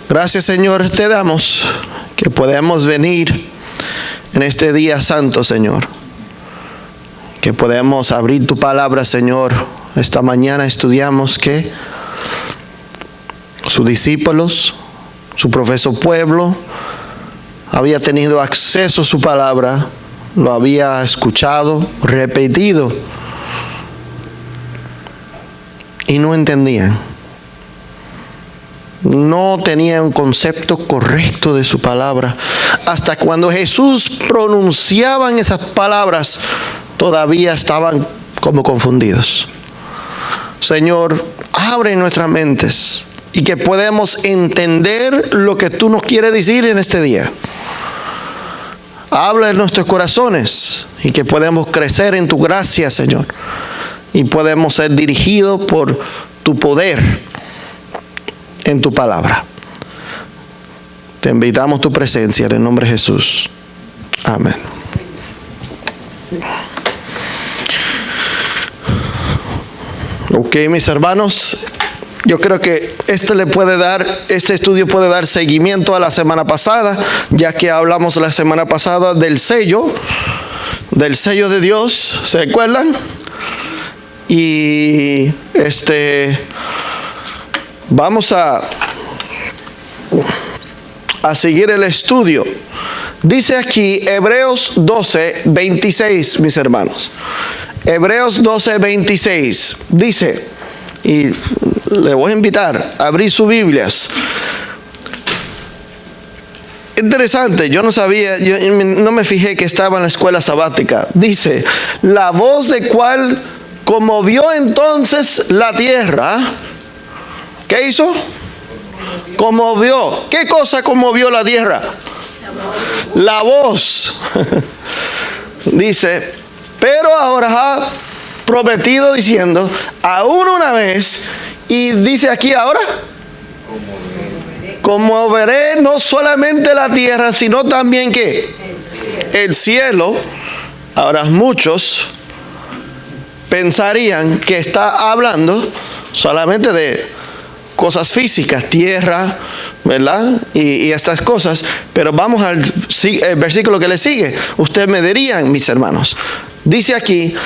Gracias, Señor, te damos que podemos venir en este día santo, Señor. Que podemos abrir tu palabra, Señor. Esta mañana estudiamos que sus discípulos, su profeso pueblo, había tenido acceso a su palabra, lo había escuchado, repetido, y no entendían. No tenían un concepto correcto de su palabra. Hasta cuando Jesús pronunciaba esas palabras, todavía estaban como confundidos. Señor, abre nuestras mentes y que podamos entender lo que tú nos quieres decir en este día. Habla en nuestros corazones y que podamos crecer en tu gracia, Señor. Y podemos ser dirigidos por tu poder en tu palabra. Te invitamos tu presencia en el nombre de Jesús. Amén. Ok, mis hermanos, yo creo que este estudio puede dar seguimiento a la semana pasada, ya que hablamos la semana pasada del sello de Dios, ¿se acuerdan? Y vamos a seguir el estudio. Dice aquí Hebreos 12, 26, mis hermanos. Hebreos 12, 26. Dice, y le voy a invitar a abrir sus Biblias. Interesante, yo no sabía, yo no me fijé que estaba en la escuela sabática. Dice, la voz de cual conmovió entonces la tierra. ¿Qué hizo? Conmovió. ¿Qué cosa conmovió la tierra? La voz. Dice, pero ahora ha prometido diciendo, aún una vez, y dice aquí ahora, conmoveré no solamente la tierra, sino también ¿qué? El cielo. Ahora muchos pensarían que está hablando solamente de cosas físicas, tierra, ¿verdad? Y estas cosas. Pero vamos al versículo que le sigue. Ustedes me dirían, mis hermanos. Dice aquí,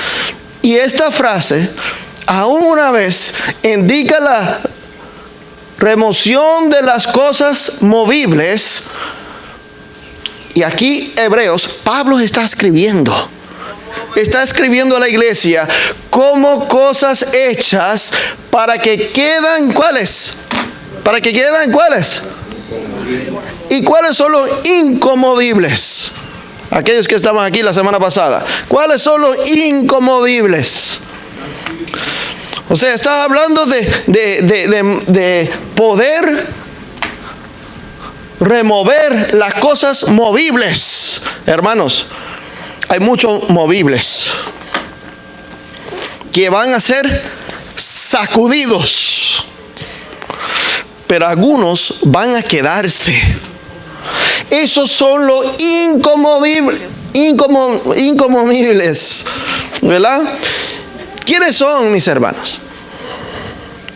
y esta frase, aún una vez, indica la remoción de las cosas movibles. Y aquí, Hebreos, Pablo está escribiendo a la iglesia como cosas hechas para que quedan, ¿cuáles? Para que quedan, ¿cuáles? ¿Y cuáles son los inconmovibles? Aquellos que estaban aquí la semana pasada. ¿Cuáles son los inconmovibles? O sea, está hablando de poder remover las cosas movibles. Hermanos, hay muchos movibles que van a ser sacudidos, pero algunos van a quedarse. Esos son los inconmovibles, ¿verdad? ¿Quiénes son, mis hermanos?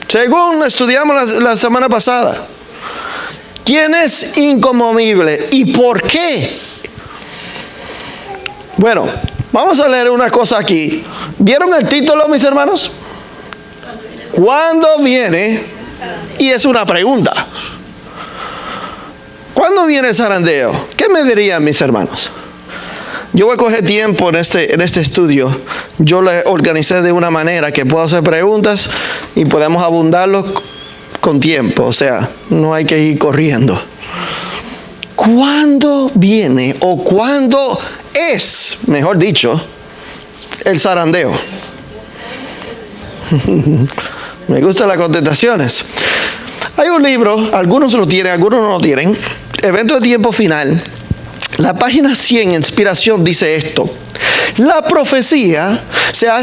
Según estudiamos la semana pasada, ¿quién es inconmovible y por qué? Bueno, vamos a leer una cosa aquí. ¿Vieron el título, mis hermanos? ¿Cuándo viene? Y es una pregunta. ¿Cuándo viene el zarandeo? ¿Qué me dirían, mis hermanos? Yo voy a coger tiempo en este estudio. Yo lo organicé de una manera que puedo hacer preguntas y podemos abundarlo con tiempo. O sea, no hay que ir corriendo. ¿Cuándo viene o cuándo es, mejor dicho, el zarandeo? Me gustan las contestaciones. Hay un libro, algunos lo tienen, algunos no lo tienen. Evento de tiempo final. La página 100, inspiración, dice esto. La profecía se ha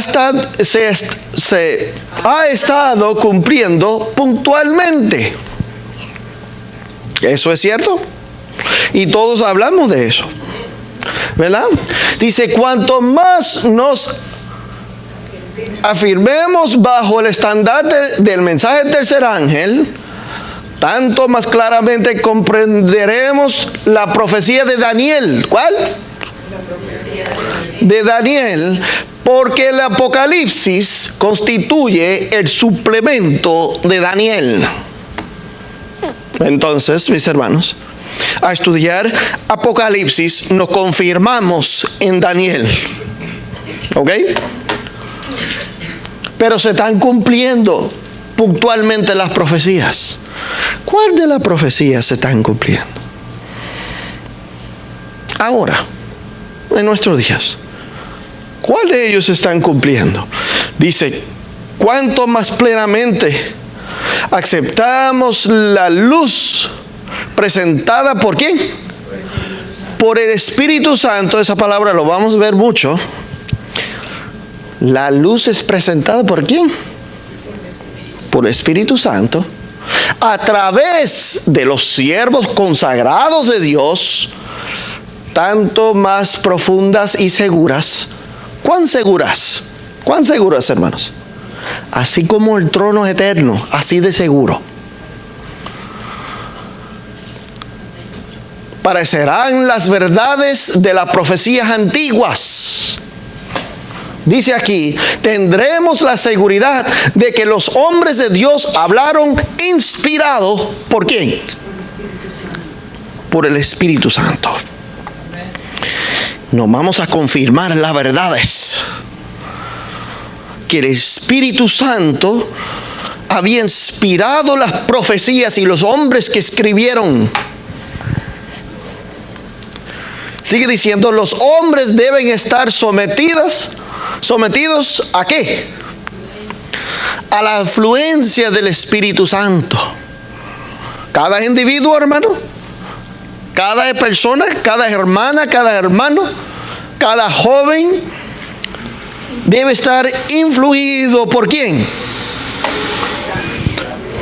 estado cumpliendo puntualmente. ¿Eso es cierto? Y todos hablamos de eso, ¿verdad? Dice, cuanto más nos afirmemos bajo el estandarte del mensaje del tercer ángel, tanto más claramente comprenderemos la profecía de Daniel. ¿Cuál? De Daniel, porque el Apocalipsis constituye el suplemento de Daniel. Entonces, mis hermanos, a estudiar Apocalipsis nos confirmamos en Daniel. ¿Ok? Pero se están cumpliendo puntualmente las profecías. ¿Cuál de las profecías se están cumpliendo? Ahora, en nuestros días, ¿cuál de ellos se están cumpliendo? Dice, ¿cuánto más plenamente aceptamos la luz presentada por quién? Por el Espíritu Santo. Esa palabra lo vamos a ver mucho. La luz es presentada por quién? Por el Espíritu Santo, a través de los siervos consagrados de Dios, tanto más profundas y seguras. ¿Cuán seguras? ¿Cuán seguras, hermanos? Así como el trono es eterno, así de seguro. Parecerán las verdades de las profecías antiguas. Dice aquí, tendremos la seguridad de que los hombres de Dios hablaron inspirados. ¿Por quién? Por el Espíritu Santo. Nos vamos a confirmar las verdades que el Espíritu Santo había inspirado las profecías y los hombres que escribieron. Sigue diciendo, los hombres deben estar sometidos ¿a qué? A la influencia del Espíritu Santo. Cada individuo, hermano, cada persona, cada hermana, cada hermano, cada joven debe estar influido ¿por quién?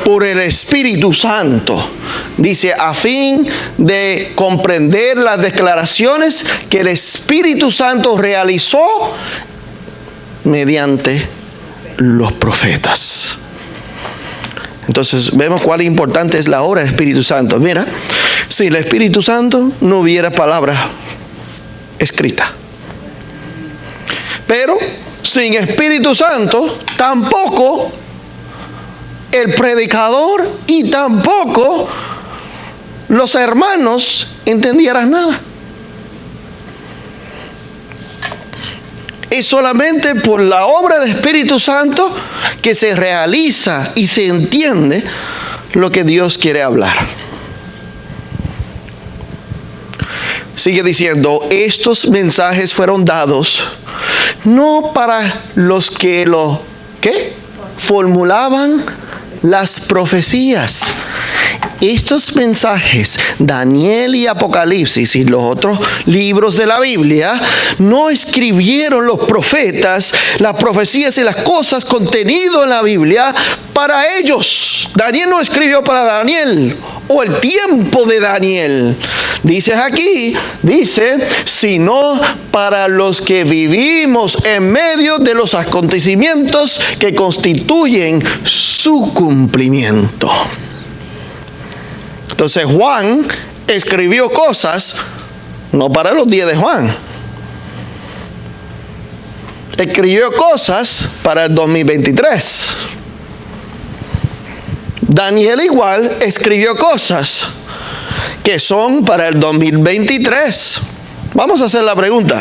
Por el Espíritu Santo. Dice, a fin de comprender las declaraciones que el Espíritu Santo realizó mediante los profetas. Entonces vemos cuál importante es la obra del Espíritu Santo. Mira, si el Espíritu Santo no hubiera palabra escrita, pero sin Espíritu Santo tampoco el predicador y tampoco los hermanos entendieran nada. Es solamente por la obra del Espíritu Santo que se realiza y se entiende lo que Dios quiere hablar. Sigue diciendo, estos mensajes fueron dados no para los que formulaban las profecías. Estos mensajes, Daniel y Apocalipsis y los otros libros de la Biblia, no escribieron los profetas las profecías y las cosas contenidas en la Biblia para ellos. Daniel no escribió para Daniel o el tiempo de Daniel. Dice aquí, sino para los que vivimos en medio de los acontecimientos que constituyen su cumplimiento. Entonces Juan escribió cosas no para los días de Juan. Escribió cosas para el 2023. Daniel igual escribió cosas que son para el 2023. Vamos a hacer la pregunta.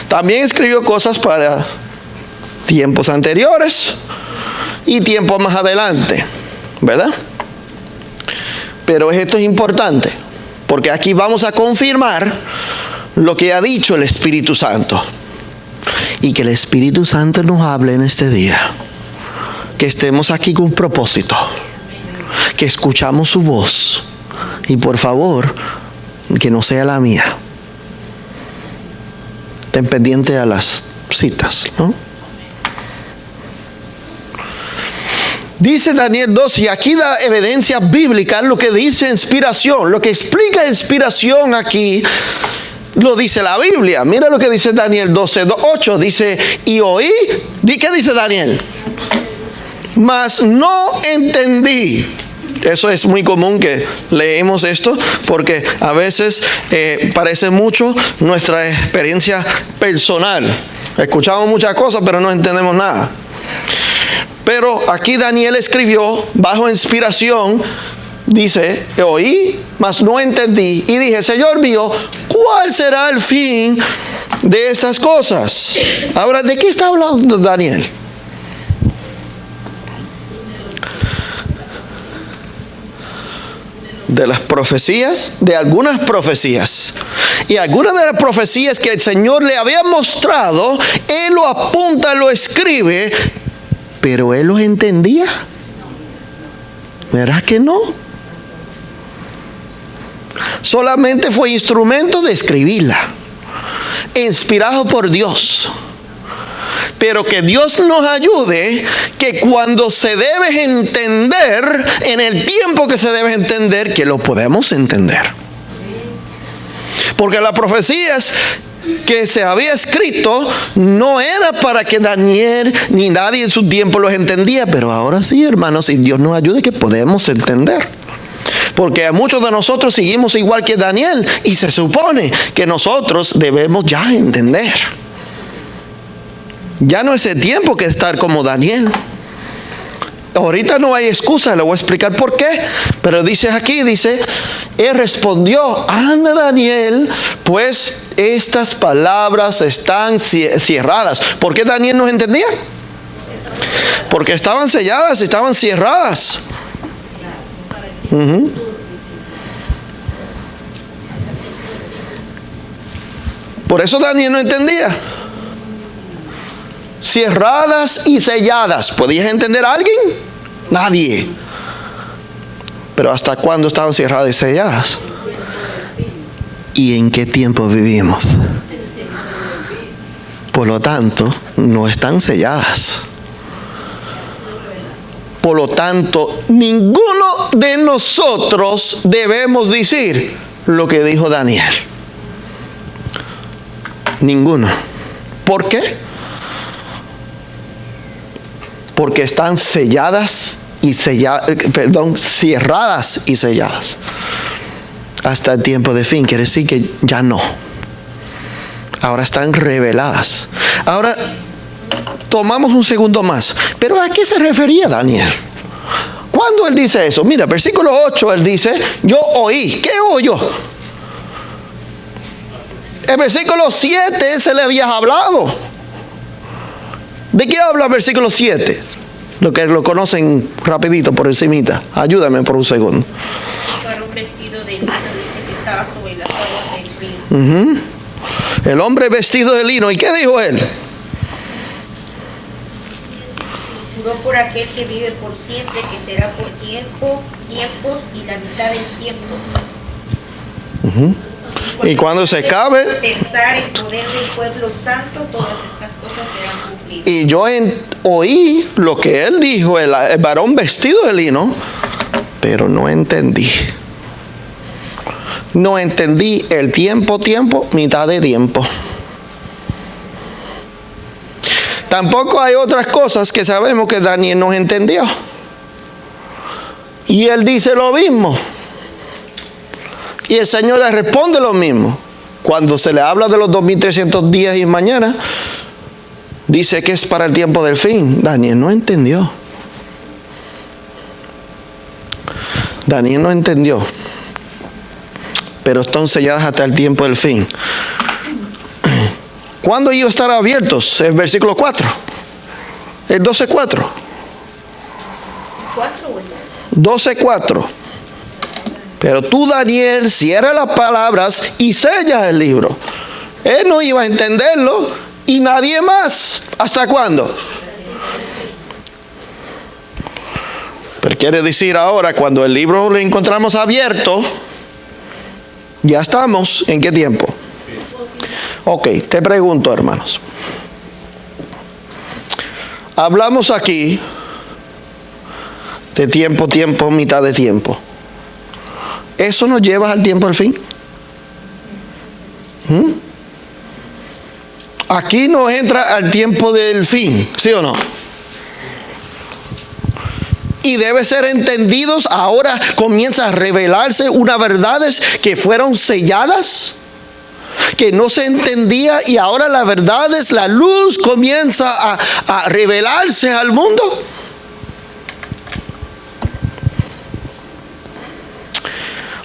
También escribió cosas para tiempos anteriores y tiempos más adelante, ¿verdad? Pero esto es importante, porque aquí vamos a confirmar lo que ha dicho el Espíritu Santo. Y que el Espíritu Santo nos hable en este día. Que estemos aquí con un propósito. Que escuchamos su voz. Y por favor, que no sea la mía. Estén pendientes a las citas, ¿no? Dice Daniel 2, y aquí da evidencia bíblica lo que dice inspiración. Lo que explica inspiración aquí lo dice la Biblia. Mira lo que dice Daniel 12:8. Dice, y oí. ¿Qué dice Daniel? Mas no entendí. Eso es muy común que leemos esto porque a veces parece mucho nuestra experiencia personal. Escuchamos muchas cosas pero no entendemos nada. Pero aquí Daniel escribió bajo inspiración, dice, oí, mas no entendí. Y dije, Señor mío, ¿cuál será el fin de estas cosas? Ahora, ¿de qué está hablando Daniel? De las profecías, de algunas profecías. Y algunas de las profecías que el Señor le había mostrado, Él lo apunta, lo escribe, pero Él los entendía. ¿Verdad que no? Solamente fue instrumento de escribirla, inspirado por Dios. Pero que Dios nos ayude, que cuando se debe entender, en el tiempo que se debe entender, que lo podemos entender. Porque las profecías que se había escrito no era para que Daniel ni nadie en su tiempo los entendía, pero ahora sí, hermanos, y Dios nos ayude que podemos entender. Porque muchos de nosotros seguimos igual que Daniel y se supone que nosotros debemos ya entender. Ya no es el tiempo que estar como Daniel. Ahorita no hay excusa, le voy a explicar por qué. Pero dice aquí, dice, él respondió, anda Daniel, pues estas palabras están cerradas. ¿Por qué Daniel no entendía? Porque estaban selladas, estaban cerradas. Por eso Daniel no entendía. Cerradas y selladas. ¿Podías entender a alguien? Nadie. Pero ¿hasta cuándo estaban cerradas y selladas? ¿Y en qué tiempo vivimos? Por lo tanto, no están selladas. Por lo tanto, ninguno de nosotros debemos decir lo que dijo Daniel. Ninguno. ¿Por qué? Porque están cerradas y selladas hasta el tiempo de fin. Quiere decir que ya no. Ahora están reveladas. Ahora tomamos un segundo más. ¿Pero a qué se refería Daniel? ¿Cuándo él dice eso? Mira, versículo 8, él dice, yo oí. ¿Qué oyó? El versículo 7 se le había hablado. ¿De qué habla el versículo 7? Lo que lo conocen rapidito por encimita. Ayúdame por un segundo. Para un vestido de lino, dice que estaba sobre las aguas del río. El hombre vestido de lino. ¿Y qué dijo él? Juró por aquel que vive por siempre, que será por tiempos y la mitad del tiempo. Y cuando se acabe, pensar en poder del pueblo santo, todas estas cosas serán cumplidas. Y yo oí lo que él dijo, el varón vestido de lino, pero no entendí. No entendí el tiempo, mitad de tiempo. Tampoco hay otras cosas que sabemos que Daniel no entendió. Y él dice lo mismo. Y el Señor le responde lo mismo. Cuando se le habla de los 2300 días y mañana, dice que es para el tiempo del fin. Daniel no entendió. Daniel no entendió. Pero están selladas hasta el tiempo del fin. ¿Cuándo iban a estar abiertos? El versículo 4. El 12:4. 12:4. Pero tú, Daniel, cierra las palabras y sella el libro. Él no iba a entenderlo y nadie más. ¿Hasta cuándo? Pero quiere decir ahora, cuando el libro lo encontramos abierto, ya estamos, ¿en qué tiempo? Ok, te pregunto, hermanos. Hablamos aquí de tiempo, mitad de tiempo. ¿Eso nos lleva al tiempo del fin? Aquí nos entra al tiempo del fin, ¿sí o no? y debe ser entendidos. Ahora comienza a revelarse unas verdades que fueron selladas, que no se entendía, y ahora la verdad es la luz, comienza a revelarse al mundo.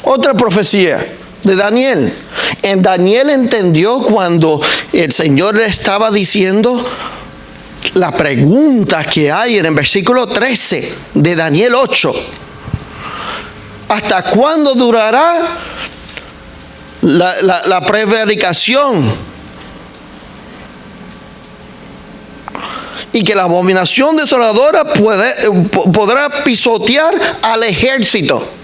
Otra profecía de Daniel. En Daniel entendió cuando el Señor le estaba diciendo la pregunta que hay en el versículo 13 de Daniel 8. ¿Hasta cuándo durará la prevaricación? Y que la abominación desoladora podrá pisotear al ejército.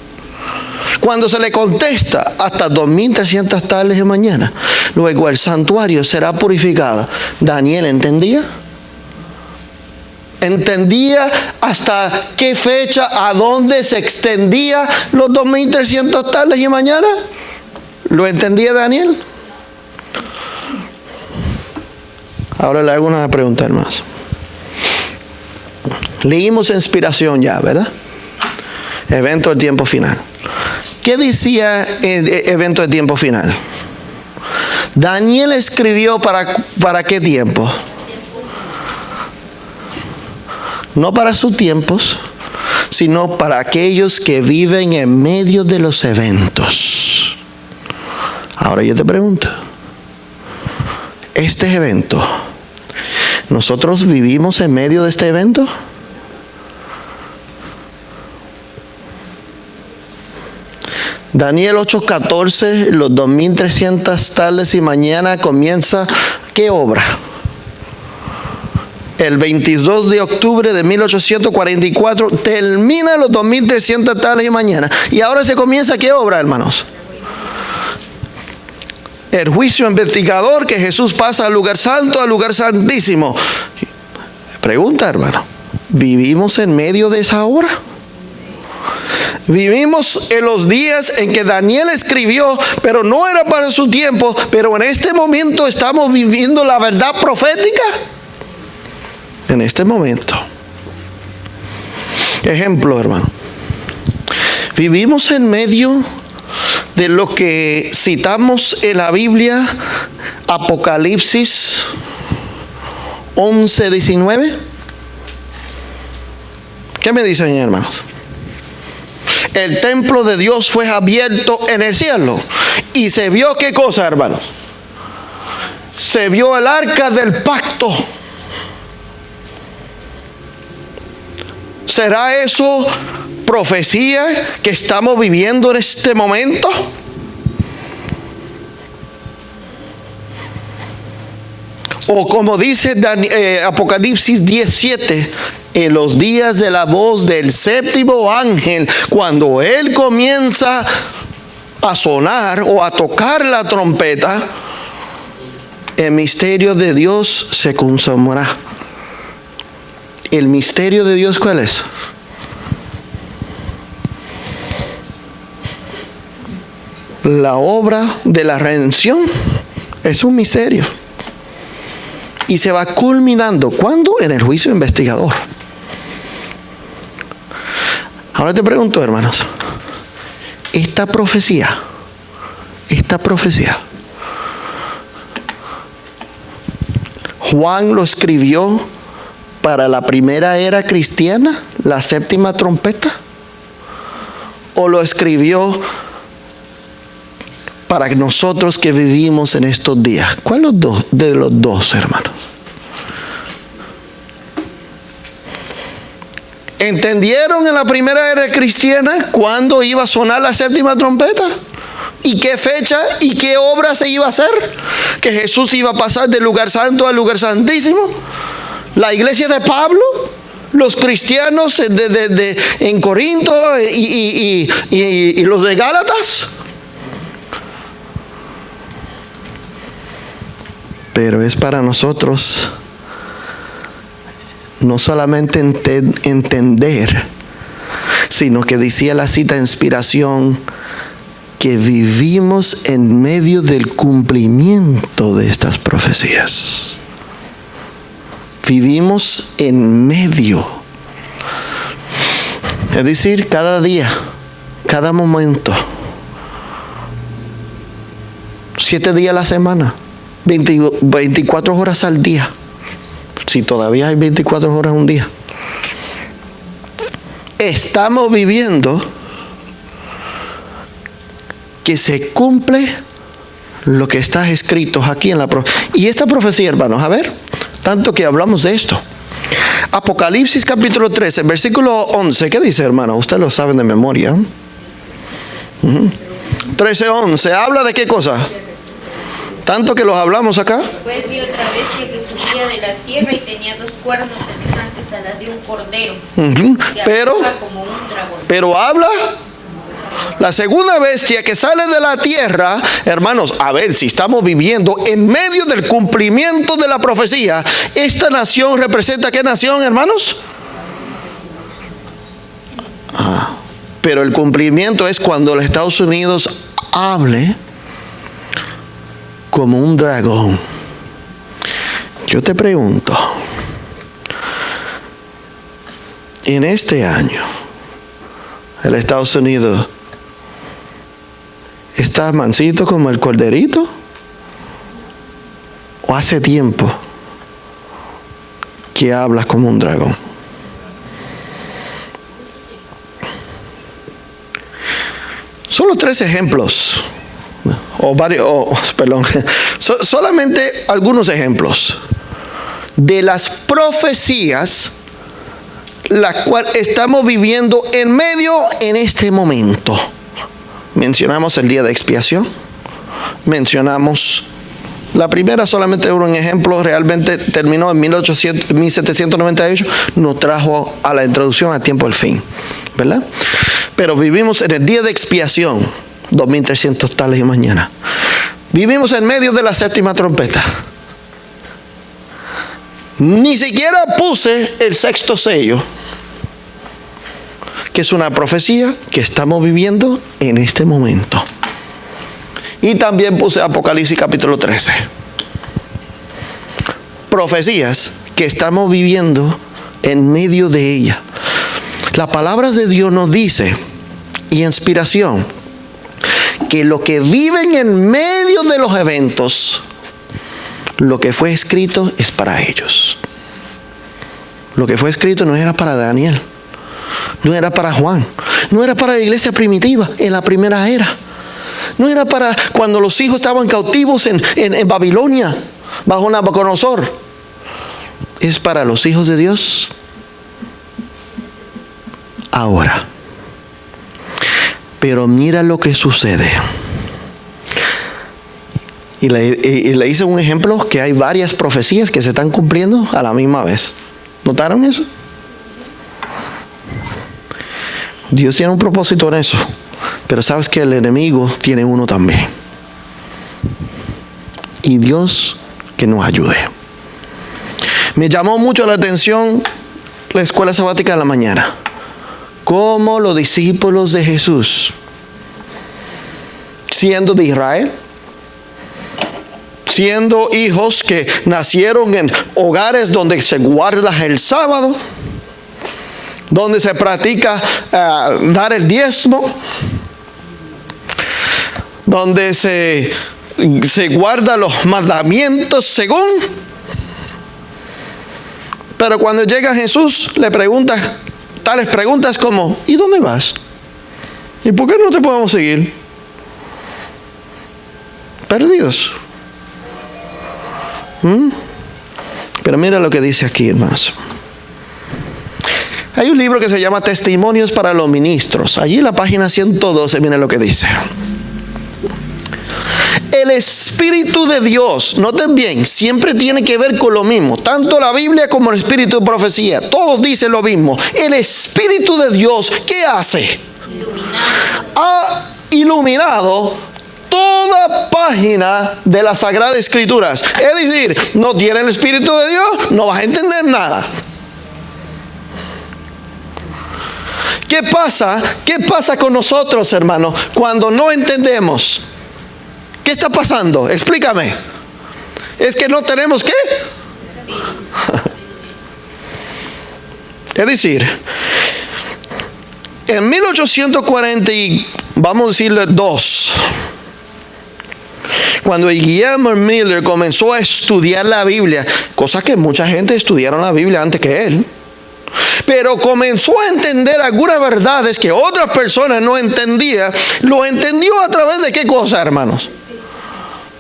Cuando se le contesta, hasta 2300 tardes de mañana. Luego el santuario será purificado. ¿Daniel entendía? ¿Entendía hasta qué fecha, a dónde se extendía los 2300 tardes y mañana? ¿Lo entendía Daniel? Ahora le hago una pregunta más. Leímos inspiración ya, ¿verdad? Evento de tiempo final. ¿Qué decía el evento de tiempo final? Daniel escribió para qué tiempo. No para sus tiempos, sino para aquellos que viven en medio de los eventos. Ahora yo te pregunto, este evento, ¿nosotros vivimos en medio de este evento? Daniel 8:14, los 2300 tardes y mañana comienza, ¿qué obra? El 22 de octubre de 1844 termina los 2300 tardes y mañana. Y ahora se comienza, ¿qué obra, hermanos? El juicio investigador, que Jesús pasa al lugar santo, al lugar santísimo. Pregunta, hermano, ¿vivimos en medio de esa obra? Vivimos en los días en que Daniel escribió, pero no era para su tiempo, pero en este momento estamos viviendo la verdad profética. En este momento. Ejemplo, hermano. Vivimos en medio de lo que citamos en la Biblia, Apocalipsis 11:19. ¿Qué me dicen, hermanos? El templo de Dios fue abierto en el cielo. Y se vio, ¿qué cosa, hermanos? Se vio el arca del pacto. ¿Será eso profecía que estamos viviendo en este momento? O como dice Apocalipsis 17, en los días de la voz del séptimo ángel, cuando él comienza a sonar o a tocar la trompeta, el misterio de Dios se consumará. ¿El misterio de Dios cuál es? La obra de la redención es un misterio. Y se va culminando. ¿Cuándo? En el juicio investigador. Ahora te pregunto, hermanos, esta profecía, Juan lo escribió para la primera era cristiana, la séptima trompeta, o lo escribió para nosotros que vivimos en estos días. ¿Cuál de los dos, hermanos? ¿Entendieron en la primera era cristiana cuándo iba a sonar la séptima trompeta? ¿Y qué fecha y qué obra se iba a hacer? ¿Que Jesús iba a pasar del lugar santo al lugar santísimo? La iglesia de Pablo, los cristianos en Corinto y los de Gálatas. Pero es para nosotros no solamente entender, sino que decía la cita de inspiración, que vivimos en medio del cumplimiento de estas profecías. Vivimos en medio. Es decir, cada día, cada momento. 7 días a la semana, 24 horas al día. Si todavía hay 24 horas un día. Estamos viviendo que se cumple lo que está escrito aquí en la profecía. Y esta profecía, hermanos, a ver, tanto que hablamos de esto. Apocalipsis capítulo 13, versículo 11, ¿qué dice, hermano? Ustedes lo saben de memoria. 13:11, ¿habla de qué cosa? Tanto que los hablamos acá. Después vi otra bestia que subía de la tierra y tenía 2 cuernos semejantes a las de un cordero. Pero habla. La segunda bestia que sale de la tierra, hermanos, a ver, si estamos viviendo en medio del cumplimiento de la profecía, esta nación representa ¿qué nación, hermanos? Pero el cumplimiento es cuando los Estados Unidos hable como un dragón. Yo te pregunto, en este año, el Estados Unidos ¿está mansito como el corderito? ¿O hace tiempo que hablas como un dragón? Solo 3 ejemplos. Solamente algunos ejemplos de las profecías la cual estamos viviendo en medio en este momento. Mencionamos el día de expiación. Mencionamos la primera, solamente un ejemplo, realmente terminó en 1798, nos trajo a la introducción a tiempo del fin, ¿verdad? Pero vivimos en el día de expiación, 2300 tales y mañana. Vivimos en medio de la 7ª trompeta. Ni siquiera puse el 6º sello, que es una profecía que estamos viviendo en este momento. Y también puse Apocalipsis capítulo 13. Profecías que estamos viviendo en medio de ella. La palabra de Dios nos dice, y inspiración, que lo que viven en medio de los eventos, lo que fue escrito es para ellos. Lo que fue escrito no era para Daniel, no era para Juan, no era para la iglesia primitiva en la primera era, no era para cuando los hijos estaban cautivos en Babilonia bajo Nabucodonosor. Es para los hijos de Dios ahora. Pero mira lo que sucede. Y le hice un ejemplo que hay varias profecías que se están cumpliendo a la misma vez. ¿Notaron eso? Dios tiene un propósito en eso. Pero sabes que el enemigo tiene uno también. Y Dios que nos ayude. Me llamó mucho la atención la escuela sabática de la mañana. Cómo los discípulos de Jesús, siendo de Israel, siendo hijos que nacieron en hogares donde se guarda el sábado, donde se practica dar el diezmo, donde se guarda los mandamientos según. Pero cuando llega Jesús, le pregunta tales preguntas como: ¿y dónde vas? ¿Y por qué no te podemos seguir? Perdidos. Pero mira lo que dice aquí, hermanos. Hay un libro que se llama Testimonios para los Ministros. Allí en la página 112, mira lo que dice. El Espíritu de Dios, noten bien, siempre tiene que ver con lo mismo. Tanto la Biblia como el Espíritu de profecía, todos dicen lo mismo. El Espíritu de Dios, ¿qué hace? Ha iluminado toda página de las Sagradas Escrituras. Es decir, no tiene el Espíritu de Dios, no vas a entender nada. ¿Qué pasa? ¿Qué pasa con nosotros, hermanos, cuando no entendemos? ¿Qué está pasando? Explícame. Es que no tenemos ¿qué? Es decir, En 1840, y vamos a decirle 2, cuando Guillermo Miller comenzó a estudiar la Biblia, cosa que mucha gente estudiaron la Biblia antes que él, pero comenzó a entender algunas verdades que otras personas no entendían. ¿Lo entendió a través de qué cosa, hermanos?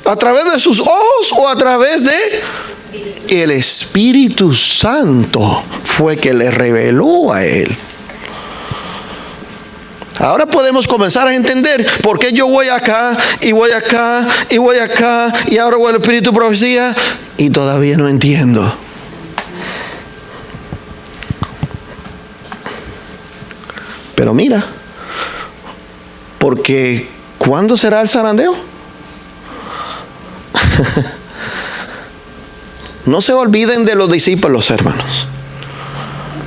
¿A través de sus ojos o a través de el Espíritu Santo? Fue que le reveló a él. Ahora podemos comenzar a entender por qué yo voy acá y voy acá y voy acá y ahora voy al Espíritu de Profecía y todavía no entiendo. Pero mira, porque ¿cuándo será el zarandeo? No se olviden de los discípulos, hermanos.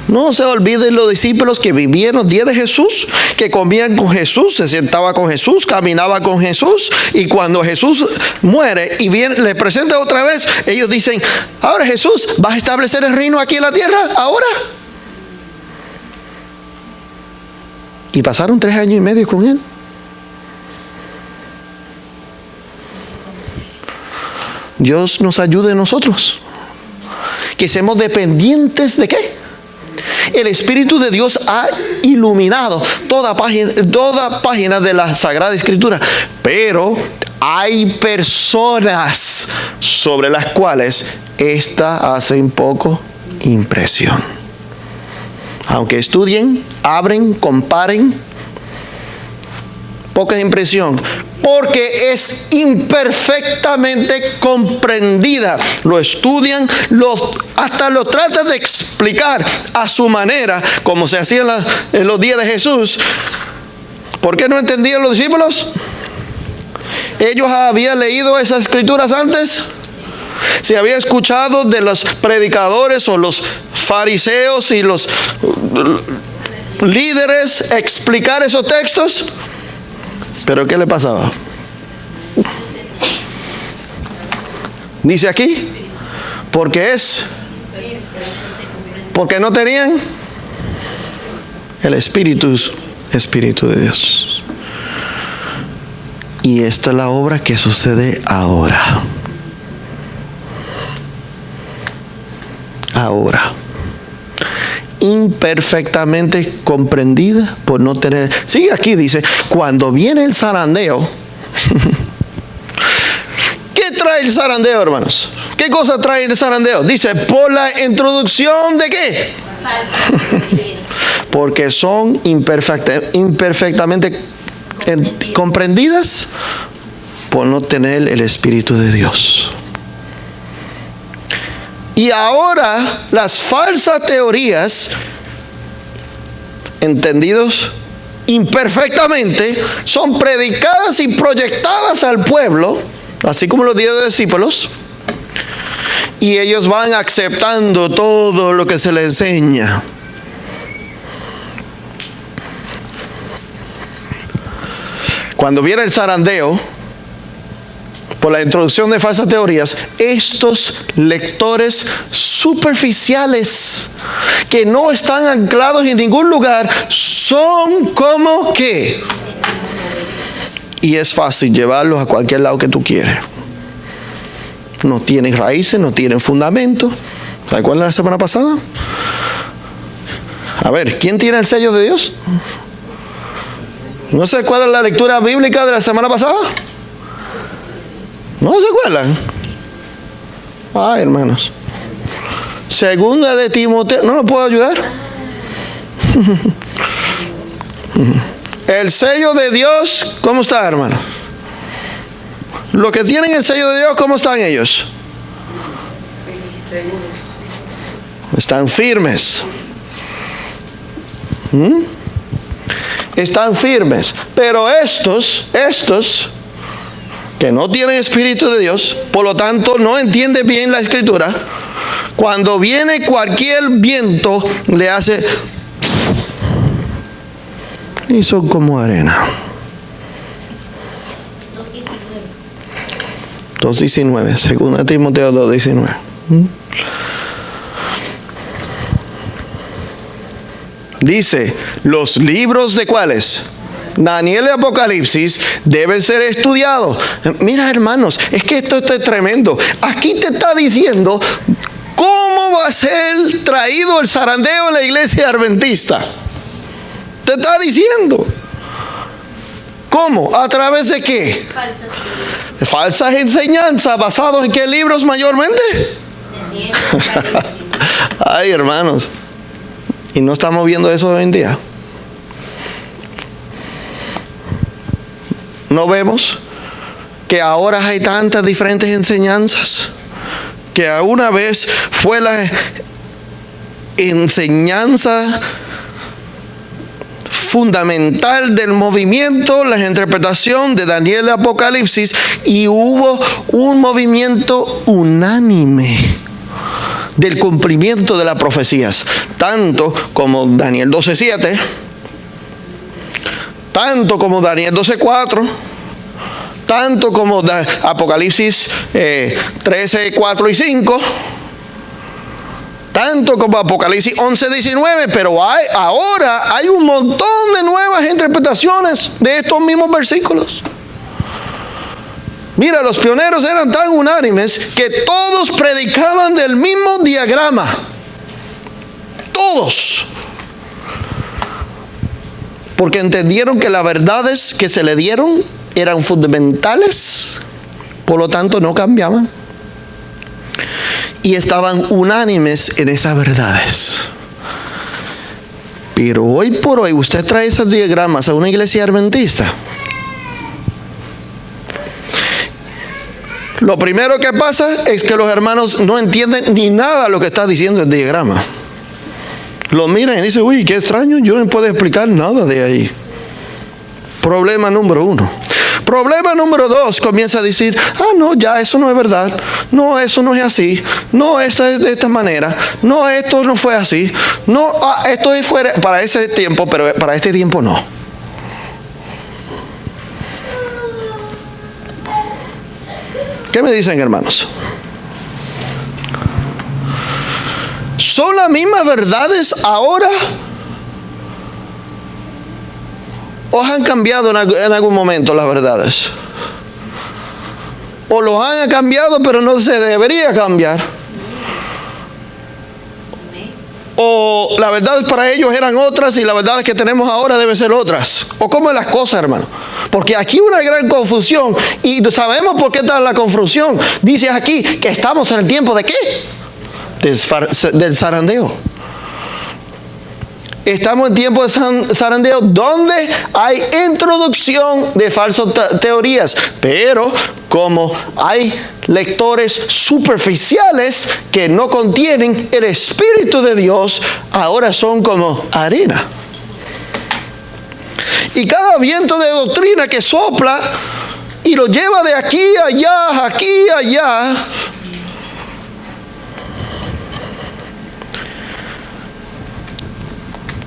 No se olviden los discípulos que vivieron los días de Jesús, que comían con Jesús, se sentaba con Jesús, caminaba con Jesús, y cuando Jesús muere y viene, le presenta otra vez, ellos dicen: ahora Jesús, ¿vas a establecer el reino aquí en la tierra? ¿Ahora? Y pasaron 3 años y medio con él. Dios nos ayude a nosotros, que seamos dependientes de qué. El Espíritu de Dios ha iluminado toda página de la Sagrada Escritura, pero hay personas sobre las cuales esta hace un poco impresión. Aunque estudien, abren, comparen, poca impresión, porque es imperfectamente comprendida. Lo estudian, hasta lo tratan de explicar a su manera, como se hacía en los días de Jesús. ¿Por qué no entendían los discípulos? ¿Ellos habían leído esas escrituras antes? ¿Se había escuchado de los predicadores o los fariseos y los líderes explicar esos textos? ¿Pero qué le pasaba? Dice aquí, porque no tenían el Espíritu de Dios. Y esta es la obra que sucede ahora. Ahora. Imperfectamente comprendida por no tener. Sigue aquí, dice, cuando viene el zarandeo. ¿Qué trae el zarandeo, hermanos? ¿Qué cosa trae el zarandeo? Dice, por la introducción de qué. Porque son imperfectamente comprendidas por no tener el Espíritu de Dios. Y ahora las falsas teorías, entendidos imperfectamente, son predicadas y proyectadas al pueblo, así como los días de discípulos, y ellos van aceptando todo lo que se les enseña. Cuando viene el zarandeo, por la introducción de falsas teorías, estos lectores superficiales que no están anclados en ningún lugar son como que, y es fácil llevarlos a cualquier lado que tú quieres. No tienen raíces, no tienen fundamento. ¿Te acuerdas la semana pasada? A ver, ¿quién tiene el sello de Dios? ¿No se acuerdan la lectura bíblica de la semana pasada? ¿No se acuerdan? Ay, hermanos. Segunda de Timoteo. ¿No lo puedo ayudar? El sello de Dios, ¿cómo está, hermano? Los que tienen el sello de Dios, ¿cómo están ellos? Están firmes. Están firmes. Pero estos que no tienen Espíritu de Dios, por lo tanto no entienden bien la Escritura, cuando viene cualquier viento le hace y son como arena. 2:19, según Timoteo 2:19. Dice, los libros de ¿cuáles? Daniel y Apocalipsis deben ser estudiados. Mira, hermanos, es que esto es tremendo. Aquí te está diciendo cómo va a ser traído el zarandeo en la iglesia adventista. Te está diciendo. ¿Cómo? ¿A través de qué? Falsas enseñanzas. ¿Basados en qué libros mayormente? Ay, hermanos. Y no estamos viendo eso hoy en día. ¿No vemos que ahora hay tantas diferentes enseñanzas? Que a una vez fue la enseñanza fundamental del movimiento, la interpretación de Daniel y Apocalipsis, y hubo un movimiento unánime del cumplimiento de las profecías, tanto como Daniel 12:7, tanto como Daniel 12:4, tanto como Apocalipsis 13:4 y 5, tanto como Apocalipsis 11:19, pero ahora hay un montón de nuevas interpretaciones de estos mismos versículos. Mira, los pioneros eran tan unánimes que todos predicaban del mismo diagrama. Todos. Porque entendieron que las verdades que se le dieron eran fundamentales, por lo tanto no cambiaban. Y estaban unánimes en esas verdades. Pero hoy por hoy usted trae esos diagramas a una iglesia adventista. Lo primero que pasa es que los hermanos no entienden ni nada de lo que está diciendo el diagrama. Lo miran y dicen, uy, qué extraño, yo no puedo explicar nada de ahí. Problema número 1. Problema número 2, comienza a decir, no, ya eso no es verdad. No, eso no es así. No, esta es de esta manera. No, esto no fue así. No, esto fue para ese tiempo, pero para este tiempo no. ¿Qué me dicen, hermanos? ¿Son las mismas verdades ahora? ¿O han cambiado en algún momento las verdades? ¿O los han cambiado pero no se debería cambiar? ¿O las verdades para ellos eran otras y las verdades que tenemos ahora deben ser otras? ¿O cómo es las cosas, hermano? Porque aquí hay una gran confusión y sabemos por qué está la confusión. Dice aquí que estamos en el tiempo ¿de qué? Del zarandeo. Estamos en tiempo de zarandeo donde hay introducción de falsas teorías, pero como hay lectores superficiales que no contienen el Espíritu de Dios, ahora son como arena. Y cada viento de doctrina que sopla y lo lleva de aquí a allá,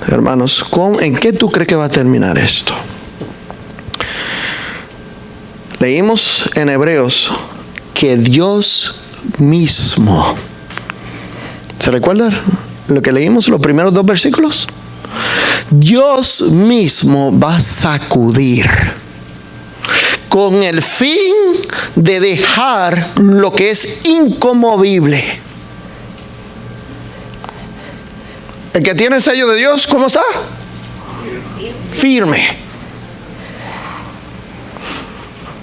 hermanos, ¿en qué tú crees que va a terminar esto? Leímos en Hebreos que Dios mismo, ¿se recuerdan lo que leímos los primeros 2 versículos? Dios mismo va a sacudir con el fin de dejar lo que es inconmovible. El que tiene el sello de Dios, ¿cómo está? Firme.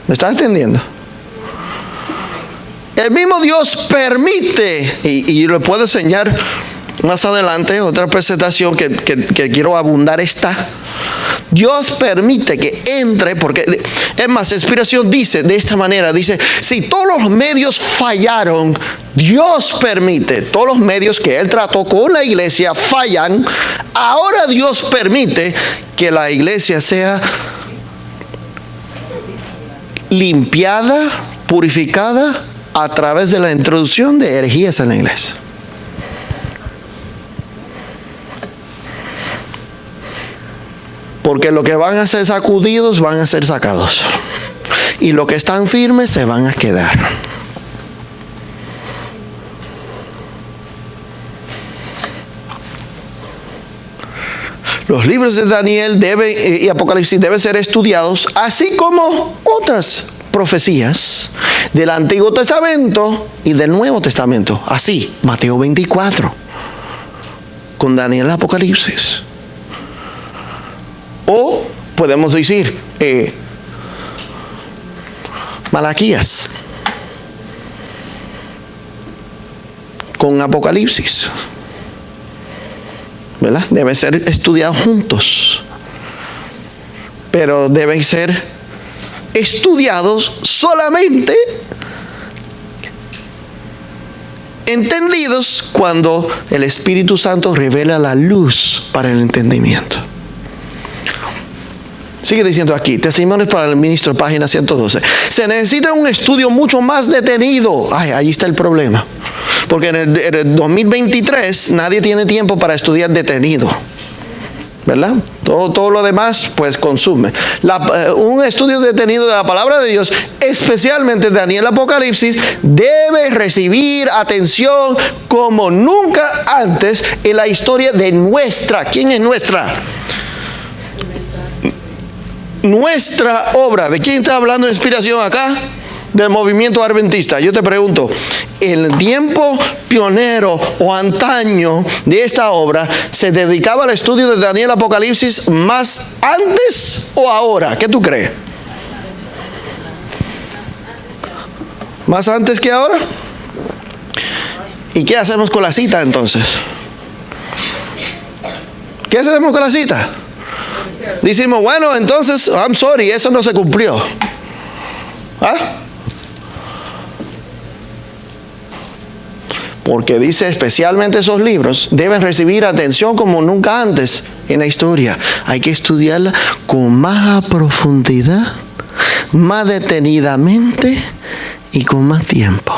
¿Me estás entendiendo? El mismo Dios permite, y lo puedo enseñar más adelante, otra presentación que quiero abundar está. Dios permite que entre, porque es más, la inspiración dice de esta manera, dice, si todos los medios fallaron, Dios permite, todos los medios que Él trató con la iglesia fallan, ahora Dios permite que la iglesia sea limpiada, purificada a través de la introducción de herejías en la iglesia. Porque los que van a ser sacudidos van a ser sacados. Y los que están firmes se van a quedar. Los libros de Daniel y Apocalipsis deben ser estudiados, así como otras profecías del Antiguo Testamento y del Nuevo Testamento. Así, Mateo 24, con Daniel Apocalipsis. O podemos decir Malaquías con Apocalipsis, ¿verdad? Deben ser estudiados juntos, pero deben ser estudiados solamente entendidos cuando el Espíritu Santo revela la luz para el entendimiento. Sigue diciendo aquí, Testimonios para el Ministro, página 112. Se necesita un estudio mucho más detenido. Ahí está el problema. Porque en el 2023 nadie tiene tiempo para estudiar detenido, ¿verdad? Todo lo demás pues consume. Un estudio detenido de la palabra de Dios, especialmente Daniel Apocalipsis, debe recibir atención como nunca antes en la historia de nuestra. ¿Quién es nuestra? Nuestra obra. ¿De quién está hablando de inspiración acá? Del movimiento adventista. Yo te pregunto, el tiempo pionero o antaño de esta obra, ¿se dedicaba al estudio de Daniel Apocalipsis más antes o ahora? ¿Qué tú crees? ¿Más antes que ahora? ¿Y qué hacemos con la cita entonces? ¿Qué hacemos con la cita? Decimos, bueno, entonces, I'm sorry, eso no se cumplió. ¿Ah? Porque dice especialmente esos libros deben recibir atención como nunca antes en la historia. Hay que estudiarla con más profundidad, más detenidamente y con más tiempo.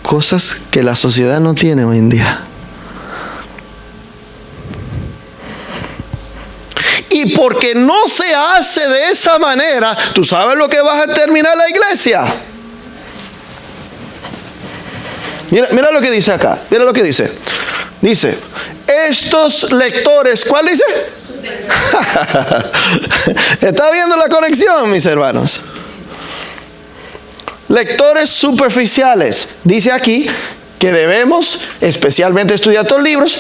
Cosas que la sociedad no tiene hoy en día. Y porque no se hace de esa manera, ¿tú sabes lo que vas a terminar la iglesia? Mira lo que dice acá. Mira lo que dice. Dice, estos lectores, ¿cuál dice? ¿Está viendo la conexión, mis hermanos? Lectores superficiales. Dice aquí que debemos especialmente estudiar estos libros,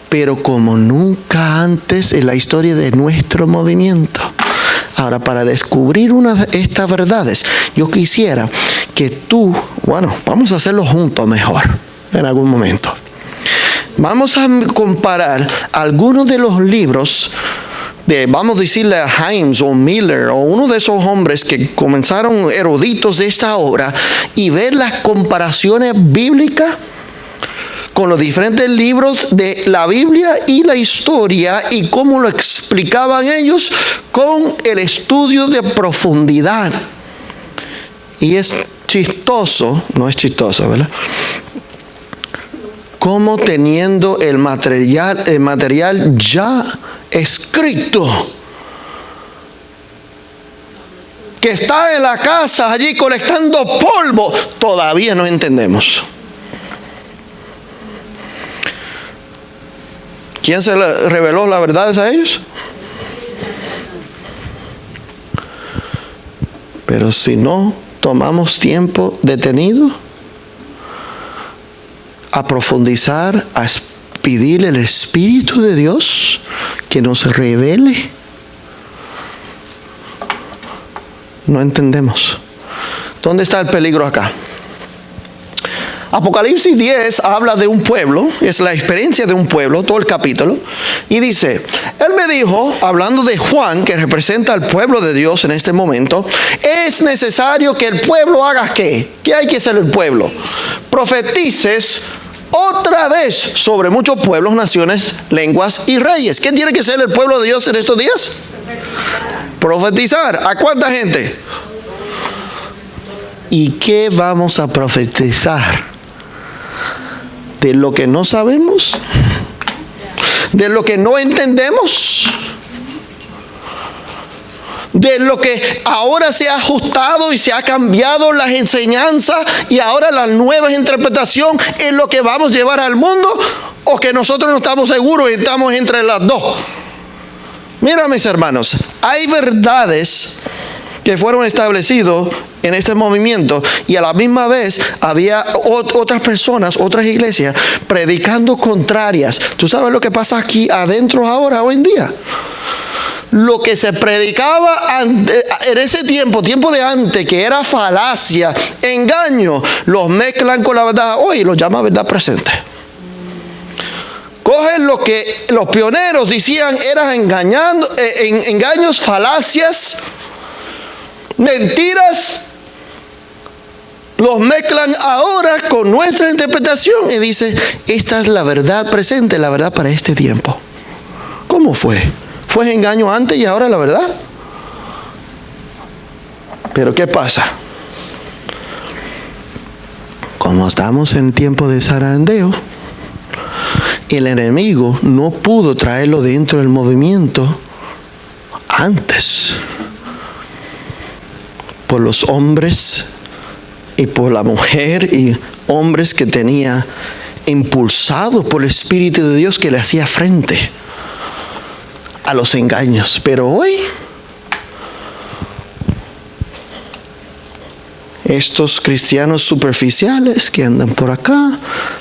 pero como nunca antes en la historia de nuestro movimiento. Ahora, para descubrir estas verdades, yo quisiera que tú, vamos a hacerlo juntos mejor en algún momento. Vamos a comparar algunos de los libros vamos a decirle a Himes o Miller o uno de esos hombres que comenzaron eruditos de esta obra y ver las comparaciones bíblicas con los diferentes libros de la Biblia y la historia y cómo lo explicaban ellos con el estudio de profundidad. Y es chistoso, no es chistoso, ¿verdad? Como teniendo el material ya escrito, que está en la casa allí colectando polvo, todavía no entendemos. ¿Quién se le reveló las verdades a ellos? Pero si no tomamos tiempo detenido a profundizar, a pedir el Espíritu de Dios que nos revele, no entendemos. ¿Dónde está el peligro acá? Apocalipsis 10 habla de un pueblo, es la experiencia de un pueblo, todo el capítulo, y dice, él me dijo, hablando de Juan, que representa al pueblo de Dios en este momento, es necesario que el pueblo haga ¿qué? ¿Qué hay que hacer el pueblo? Profetices otra vez sobre muchos pueblos, naciones, lenguas y reyes. ¿Qué tiene que hacer el pueblo de Dios en estos días? Profetizar. ¿A cuánta gente? ¿Y qué vamos a profetizar? ¿De lo que no sabemos? ¿De lo que no entendemos? ¿De lo que ahora se ha ajustado y se ha cambiado las enseñanzas y ahora la nueva interpretación es lo que vamos a llevar al mundo? ¿O que nosotros no estamos seguros y estamos entre las dos? Mira, mis hermanos, hay verdades que fueron establecidos en este movimiento y a la misma vez había otras personas, otras iglesias predicando contrarias. ¿Tú sabes lo que pasa aquí adentro ahora, hoy en día? Lo que se predicaba en ese tiempo de antes, que era falacia, engaño, los mezclan con la verdad hoy y los llama verdad presente. Cogen lo que los pioneros decían eran engaños, falacias, mentiras, los mezclan ahora con nuestra interpretación y dice, esta es la verdad presente, la verdad para este tiempo. ¿Cómo fue? ¿Fue engaño antes y ahora la verdad? Pero ¿qué pasa? Como estamos en tiempo de zarandeo, el enemigo no pudo traerlo dentro del movimiento antes. Por los hombres y por la mujer y hombres que tenía impulsados por el Espíritu de Dios que le hacía frente a los engaños. Pero hoy estos cristianos superficiales que andan por acá,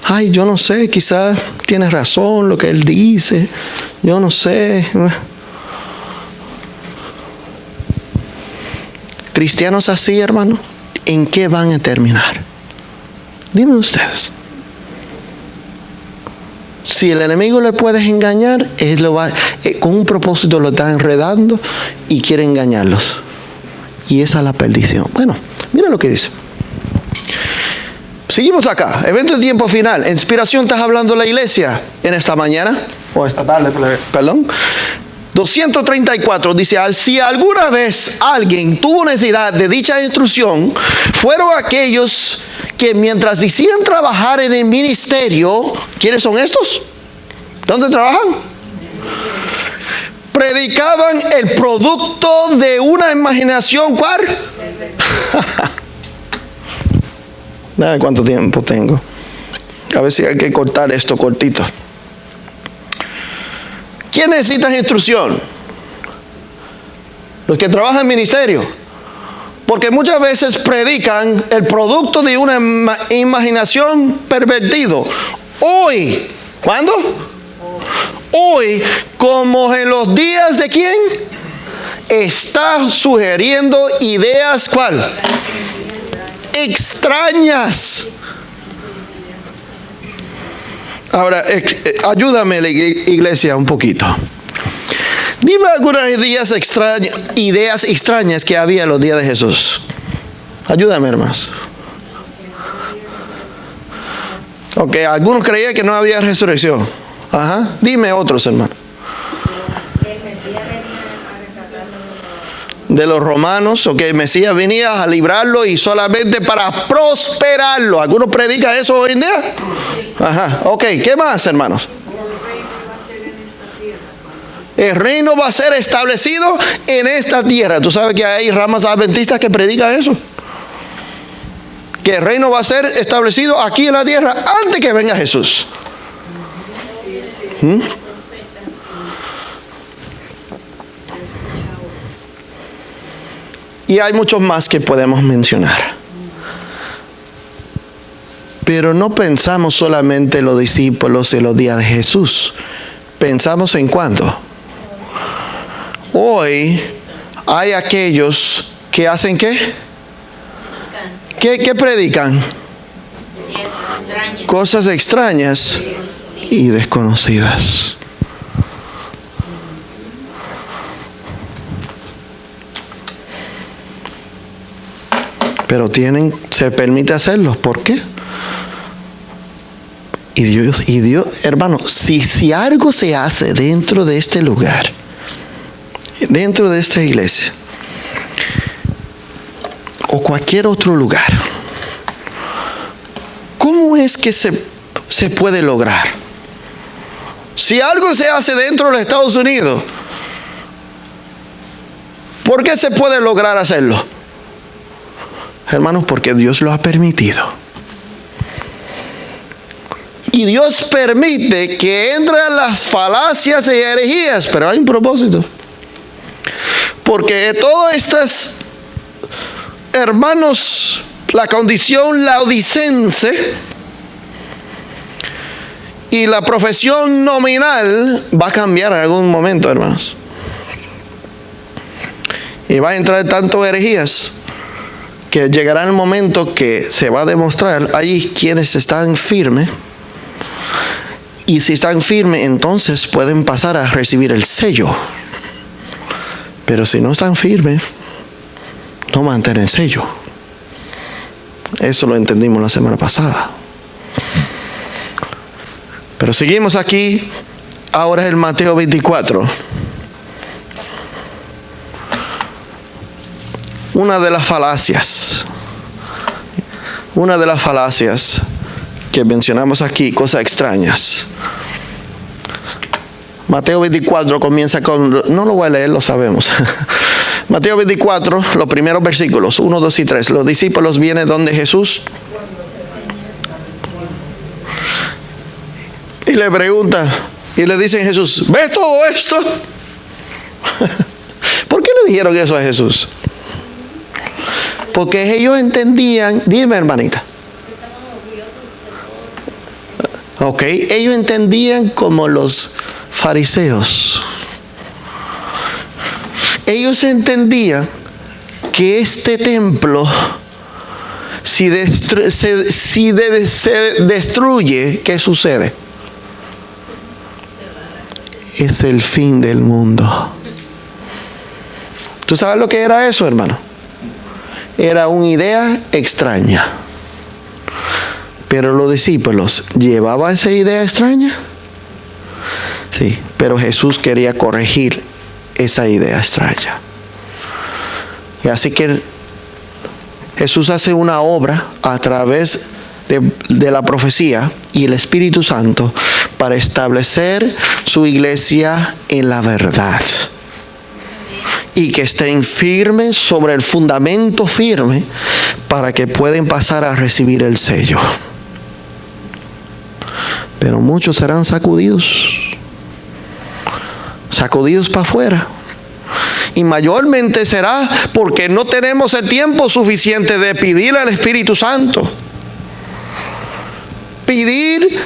ay, yo no sé, quizás tiene razón lo que él dice, yo no sé. Cristianos así, hermano, ¿en qué van a terminar? Dime ustedes. Si el enemigo le puede engañar, él lo va, con un propósito lo está enredando y quiere engañarlos. Y esa es la perdición. Bueno, mira lo que dice. Seguimos acá. Evento de tiempo final. Inspiración, ¿estás hablando de la iglesia en esta mañana? O esta tarde, perdón. 234 dice, si alguna vez alguien tuvo necesidad de dicha instrucción, fueron aquellos que mientras decían trabajar en el ministerio, ¿quiénes son estos? ¿Dónde trabajan? Predicaban el producto de una imaginación, ¿cuál? Nada, ¿cuánto tiempo tengo? A ver si hay que cortar esto cortito. ¿Quién necesita instrucción? Los que trabajan en ministerio. Porque muchas veces predican el producto de una imaginación pervertido. Hoy, ¿cuándo? Hoy, como en los días de ¿quién? Está sugiriendo ideas, ¿cuál? Extrañas. Ahora, ayúdame, iglesia, un poquito. Dime algunas ideas extrañas que había en los días de Jesús. Ayúdame, hermanos. Ok, algunos creían que no había resurrección. Ajá. Dime otros, hermanos. De los romanos, ok, el Mesías venía a librarlo y solamente para prosperarlo. ¿Algunos predican eso hoy en día? Ajá, ok, ¿qué más, hermanos? El reino va a ser establecido en esta tierra. Tú sabes que hay ramas adventistas que predican eso. Que el reino va a ser establecido aquí en la tierra antes que venga Jesús. Y hay muchos más que podemos mencionar. Pero no pensamos solamente en los discípulos en los días de Jesús. Pensamos en cuándo. Hoy hay aquellos que hacen ¿qué? ¿Qué predican? Cosas extrañas y desconocidas. Pero se permite hacerlo. ¿Por qué? Y Dios, hermano, si algo se hace dentro de este lugar, dentro de esta iglesia, o cualquier otro lugar, ¿cómo es que se puede lograr? Si algo se hace dentro de los Estados Unidos, ¿por qué se puede lograr hacerlo? Hermanos, porque Dios lo ha permitido. Y Dios permite que entren las falacias y herejías, pero hay un propósito. Porque todos estos hermanos, la condición laodicense y la profesión nominal va a cambiar en algún momento, hermanos. Y va a entrar tanto herejías que llegará el momento que se va a demostrar allí quienes están firmes. Y si están firmes, entonces pueden pasar a recibir el sello. Pero si no están firmes, no mantienen el sello. Eso lo entendimos la semana pasada. Pero seguimos aquí. Ahora es el Mateo 24. Una de las falacias que mencionamos aquí, cosas extrañas. Mateo 24 comienza con, no lo voy a leer, lo sabemos. Mateo 24, los primeros versículos, 1, 2 y 3. Los discípulos vienen donde Jesús y le preguntan, y le dicen a Jesús, ¿ves todo esto? ¿Por qué le dijeron eso a Jesús? Porque ellos entendían, dime hermanita. Ok, ellos entendían como los fariseos. Ellos entendían que este templo, si se destruye, ¿qué sucede? Es el fin del mundo. ¿Tú sabes lo que era eso, hermano? Era una idea extraña. Pero los discípulos, ¿llevaban esa idea extraña? Sí, pero Jesús quería corregir esa idea extraña. Y así que Jesús hace una obra a través de la profecía y el Espíritu Santo para establecer su iglesia en la verdad. Y que estén firmes sobre el fundamento firme para que puedan pasar a recibir el sello. Pero muchos serán sacudidos para afuera. Y mayormente será porque no tenemos el tiempo suficiente de pedirle al Espíritu Santo. Pedir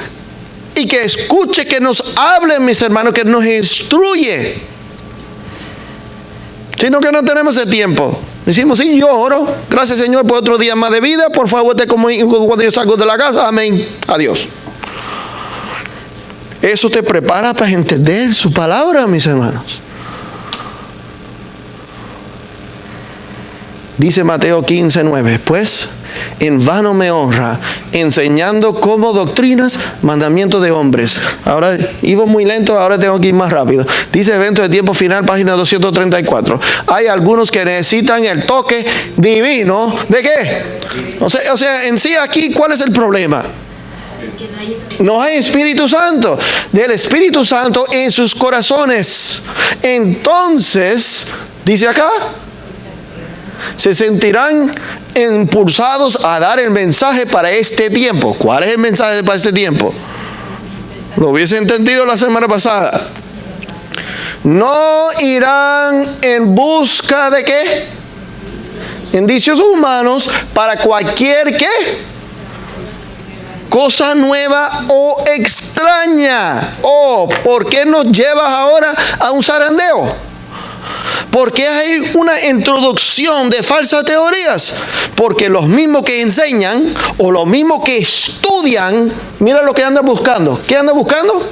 y que escuche, que nos hable, mis hermanos, que nos instruye. Sino que no tenemos el tiempo. Decimos, sí, yo oro. Gracias, Señor, por otro día más de vida. Por favor, cuando yo salgo de la casa. Amén. Adiós. Eso te prepara para entender su palabra, mis hermanos. Dice Mateo 15:9. Pues en vano me honra, enseñando como doctrinas mandamientos de hombres. Ahora iba muy lento, ahora tengo que ir más rápido. Dice Evento de Tiempo Final, página 234. Hay algunos que necesitan el toque divino. ¿De qué? O sea, en sí aquí, ¿cuál es el problema? No hay Espíritu Santo. Del Espíritu Santo en sus corazones. Entonces, dice acá, se sentirán impulsados a dar el mensaje para este tiempo. ¿Cuál es el mensaje para este tiempo? Lo hubiese entendido la semana pasada. No irán en busca de ¿qué? Indicios humanos para cualquier ¿qué? Cosa nueva o extraña. ¿Por qué nos llevas ahora a un zarandeo? Porque hay una introducción de falsas teorías. Porque los mismos que enseñan o los mismos que estudian, mira lo que andan buscando. ¿Qué andan buscando?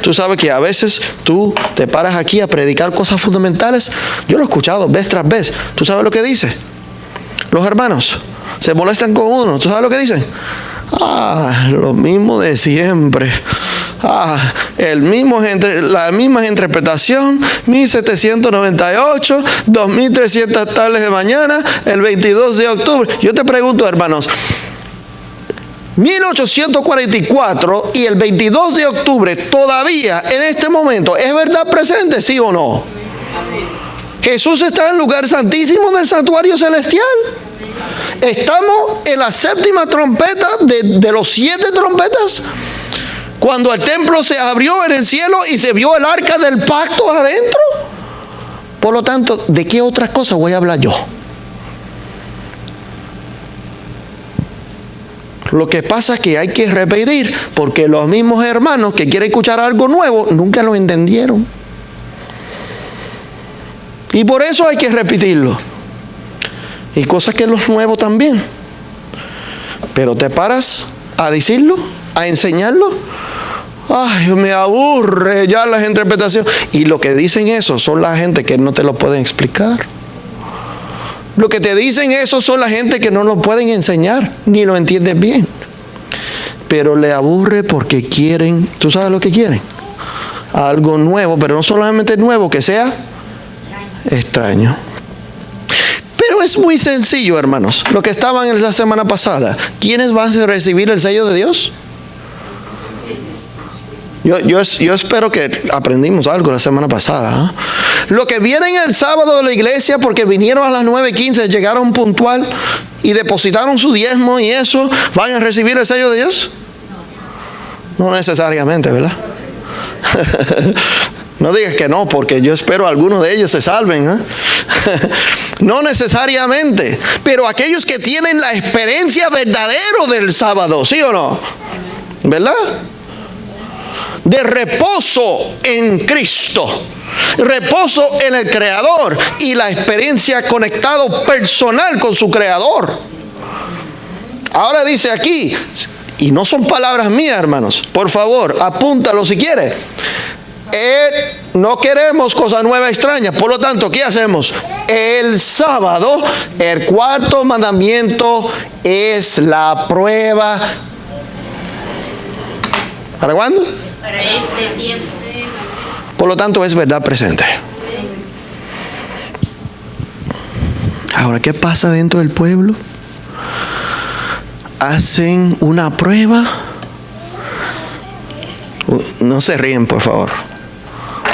Tú sabes que a veces tú te paras aquí a predicar cosas fundamentales. Yo lo he escuchado vez tras vez. ¿Tú sabes lo que dice? Los hermanos se molestan con uno. ¿Tú sabes lo que dicen? Lo mismo de siempre. La misma interpretación. 1798, 2300 tardes de mañana, el 22 de octubre. Yo te pregunto, hermanos, 1844 y el 22 de octubre todavía en este momento, ¿es verdad presente, sí o no? Jesús está en el lugar santísimo del santuario celestial. Estamos en la séptima trompeta de los 7 trompetas. Cuando el templo se abrió en el cielo y se vio el arca del pacto adentro. Por lo tanto, ¿de qué otra cosa voy a hablar yo? Lo que pasa es que hay que repetir, porque los mismos hermanos que quieren escuchar algo nuevo nunca lo entendieron. Y por eso hay que repetirlo. Y cosas que los nuevos también. Pero te paras a decirlo, a enseñarlo. Ay, me aburre ya las interpretaciones. Y lo que dicen eso son la gente que no te lo pueden explicar. Lo que te dicen eso son la gente que no lo pueden enseñar, ni lo entienden bien. Pero le aburre porque quieren, ¿tú sabes lo que quieren? Algo nuevo, pero no solamente nuevo, que sea extraño. Pero es muy sencillo, hermanos. Lo que estaban en la semana pasada, ¿quiénes van a recibir el sello de Dios? Yo espero que aprendimos algo la semana pasada, ¿eh? Lo que vienen el sábado de la iglesia porque vinieron a las 9:15, llegaron puntual y depositaron su diezmo y eso, ¿van a recibir el sello de Dios? No necesariamente, ¿verdad? No digas que no, porque yo espero algunos de ellos se salven, ¿eh? No necesariamente, pero aquellos que tienen la experiencia verdadera del sábado, ¿sí o no? ¿Verdad? De reposo en Cristo, reposo en el Creador y la experiencia conectado personal con su Creador. Ahora dice aquí, y no son palabras mías, hermanos, por favor, apúntalo si quiere. No queremos cosas nuevas extrañas, por lo tanto, ¿qué hacemos? El sábado, el cuarto mandamiento es la prueba. ¿Para cuándo? Para este tiempo. Por lo tanto, es verdad presente. Ahora, ¿qué pasa dentro del pueblo? Hacen una prueba. No se ríen, por favor.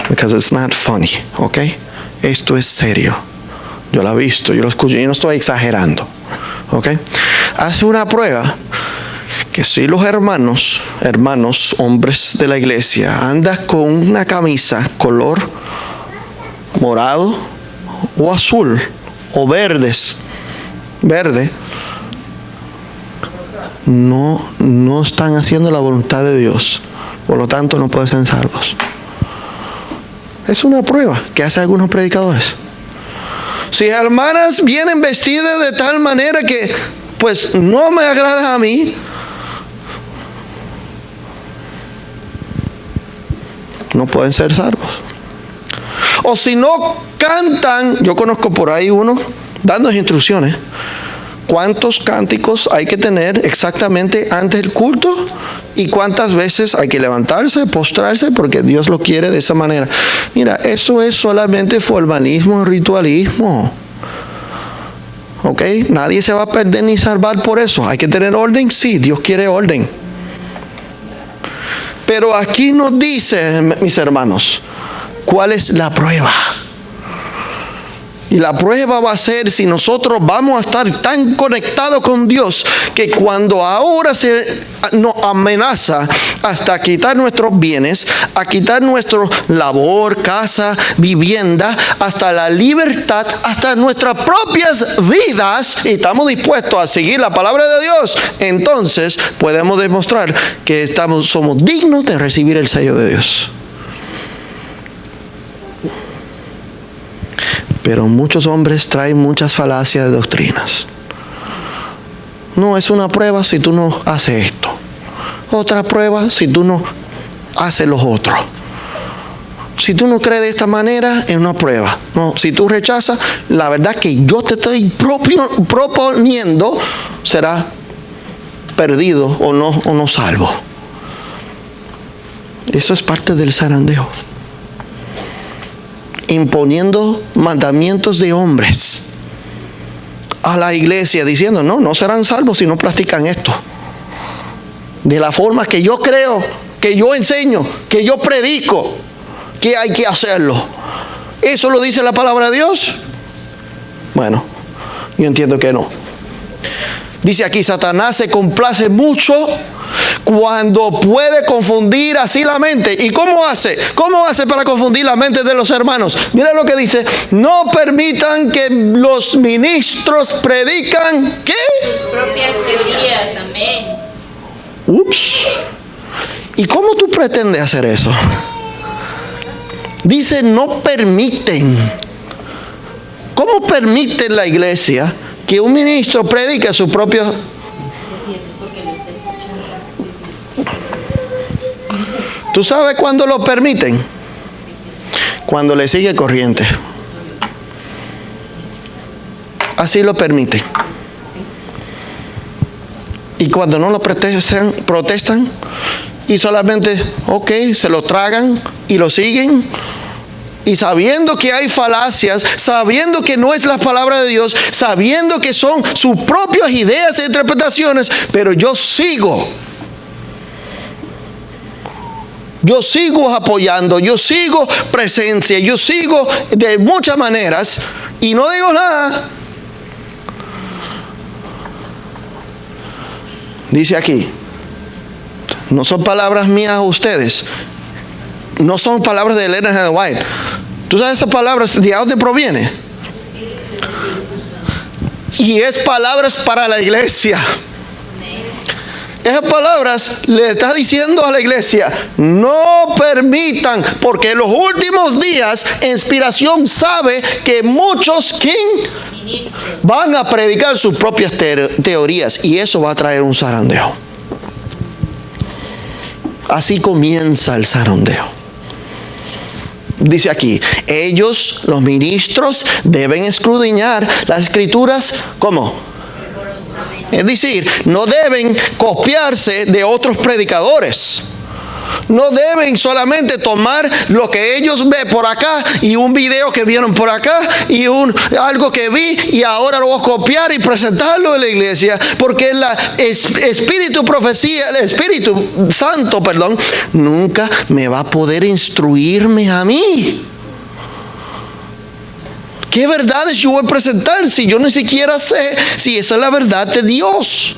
Because it's not funny, ¿ok? Esto es serio. Yo lo he visto, yo lo escucho, yo no estoy exagerando, ¿ok? Hace una prueba que si los hermanos, hombres de la iglesia, andan con una camisa color morado o azul o verde, no están haciendo la voluntad de Dios, por lo tanto no pueden ser salvos. Es una prueba que hacen algunos predicadores. Si hermanas vienen vestidas de tal manera que pues no me agrada a mí, no pueden ser salvos. O si no cantan, yo conozco por ahí uno dando instrucciones. ¿Cuántos cánticos hay que tener exactamente antes del culto? ¿Y cuántas veces hay que levantarse, postrarse? Porque Dios lo quiere de esa manera. Mira, eso es solamente formalismo, ritualismo. ¿Ok? Nadie se va a perder ni salvar por eso. ¿Hay que tener orden? Sí, Dios quiere orden. Pero aquí nos dice, mis hermanos, ¿cuál es la prueba? Y la prueba va a ser si nosotros vamos a estar tan conectados con Dios que cuando ahora nos amenaza hasta quitar nuestros bienes, a quitar nuestra labor, casa, vivienda, hasta la libertad, hasta nuestras propias vidas, y estamos dispuestos a seguir la palabra de Dios, entonces podemos demostrar que somos dignos de recibir el sello de Dios. Pero muchos hombres traen muchas falacias de doctrinas. No, es una prueba si tú no haces esto. Otra prueba si tú no haces los otros. Si tú no crees de esta manera, es una prueba. No, si tú rechazas, la verdad que yo te estoy proponiendo, será perdido o no salvo. Eso es parte del zarandeo. Imponiendo mandamientos de hombres a la iglesia, diciendo no serán salvos si no practican esto de la forma que yo creo, que yo enseño, que yo predico, que hay que hacerlo. ¿Eso lo dice la palabra de Dios? Bueno, yo entiendo que no. Dice aquí, Satanás se complace mucho cuando puede confundir así la mente. ¿Y cómo hace? ¿Cómo hace para confundir la mente de los hermanos? Mira lo que dice: no permitan que los ministros predican, ¿qué? Sus propias teorías, amén. Ups. ¿Y cómo tú pretendes hacer eso? Dice, no permiten. ¿Cómo permite la iglesia que un ministro predique su propio? ¿Tú sabes cuándo lo permiten? Cuando le sigue corriente. Así lo permiten. Y cuando no lo protestan y solamente, ok, se lo tragan y lo siguen. Y sabiendo que hay falacias, sabiendo que no es la palabra de Dios, sabiendo que son sus propias ideas e interpretaciones, pero yo sigo apoyando, yo sigo presencia, yo sigo de muchas maneras y no digo nada. Dice aquí, no son palabras mías a ustedes, no son palabras de Elena G. White. ¿Tú sabes esas palabras de dónde proviene? Y es palabras para la iglesia. Esas palabras le está diciendo a la iglesia: no permitan, porque en los últimos días Inspiración sabe que muchos van a predicar sus propias teorías, y eso va a traer un zarandeo. Así comienza el zarandeo. Dice aquí, ellos, los ministros, deben escudriñar las escrituras, ¿cómo? Es decir, no deben copiarse de otros predicadores. No deben solamente tomar lo que ellos ven por acá y un video que vieron por acá y algo que vi y ahora lo voy a copiar y presentarlo en la iglesia, porque el Espíritu Santo, nunca me va a poder instruirme a mí. ¿Qué verdades yo voy a presentar si yo ni siquiera sé si esa es la verdad de Dios?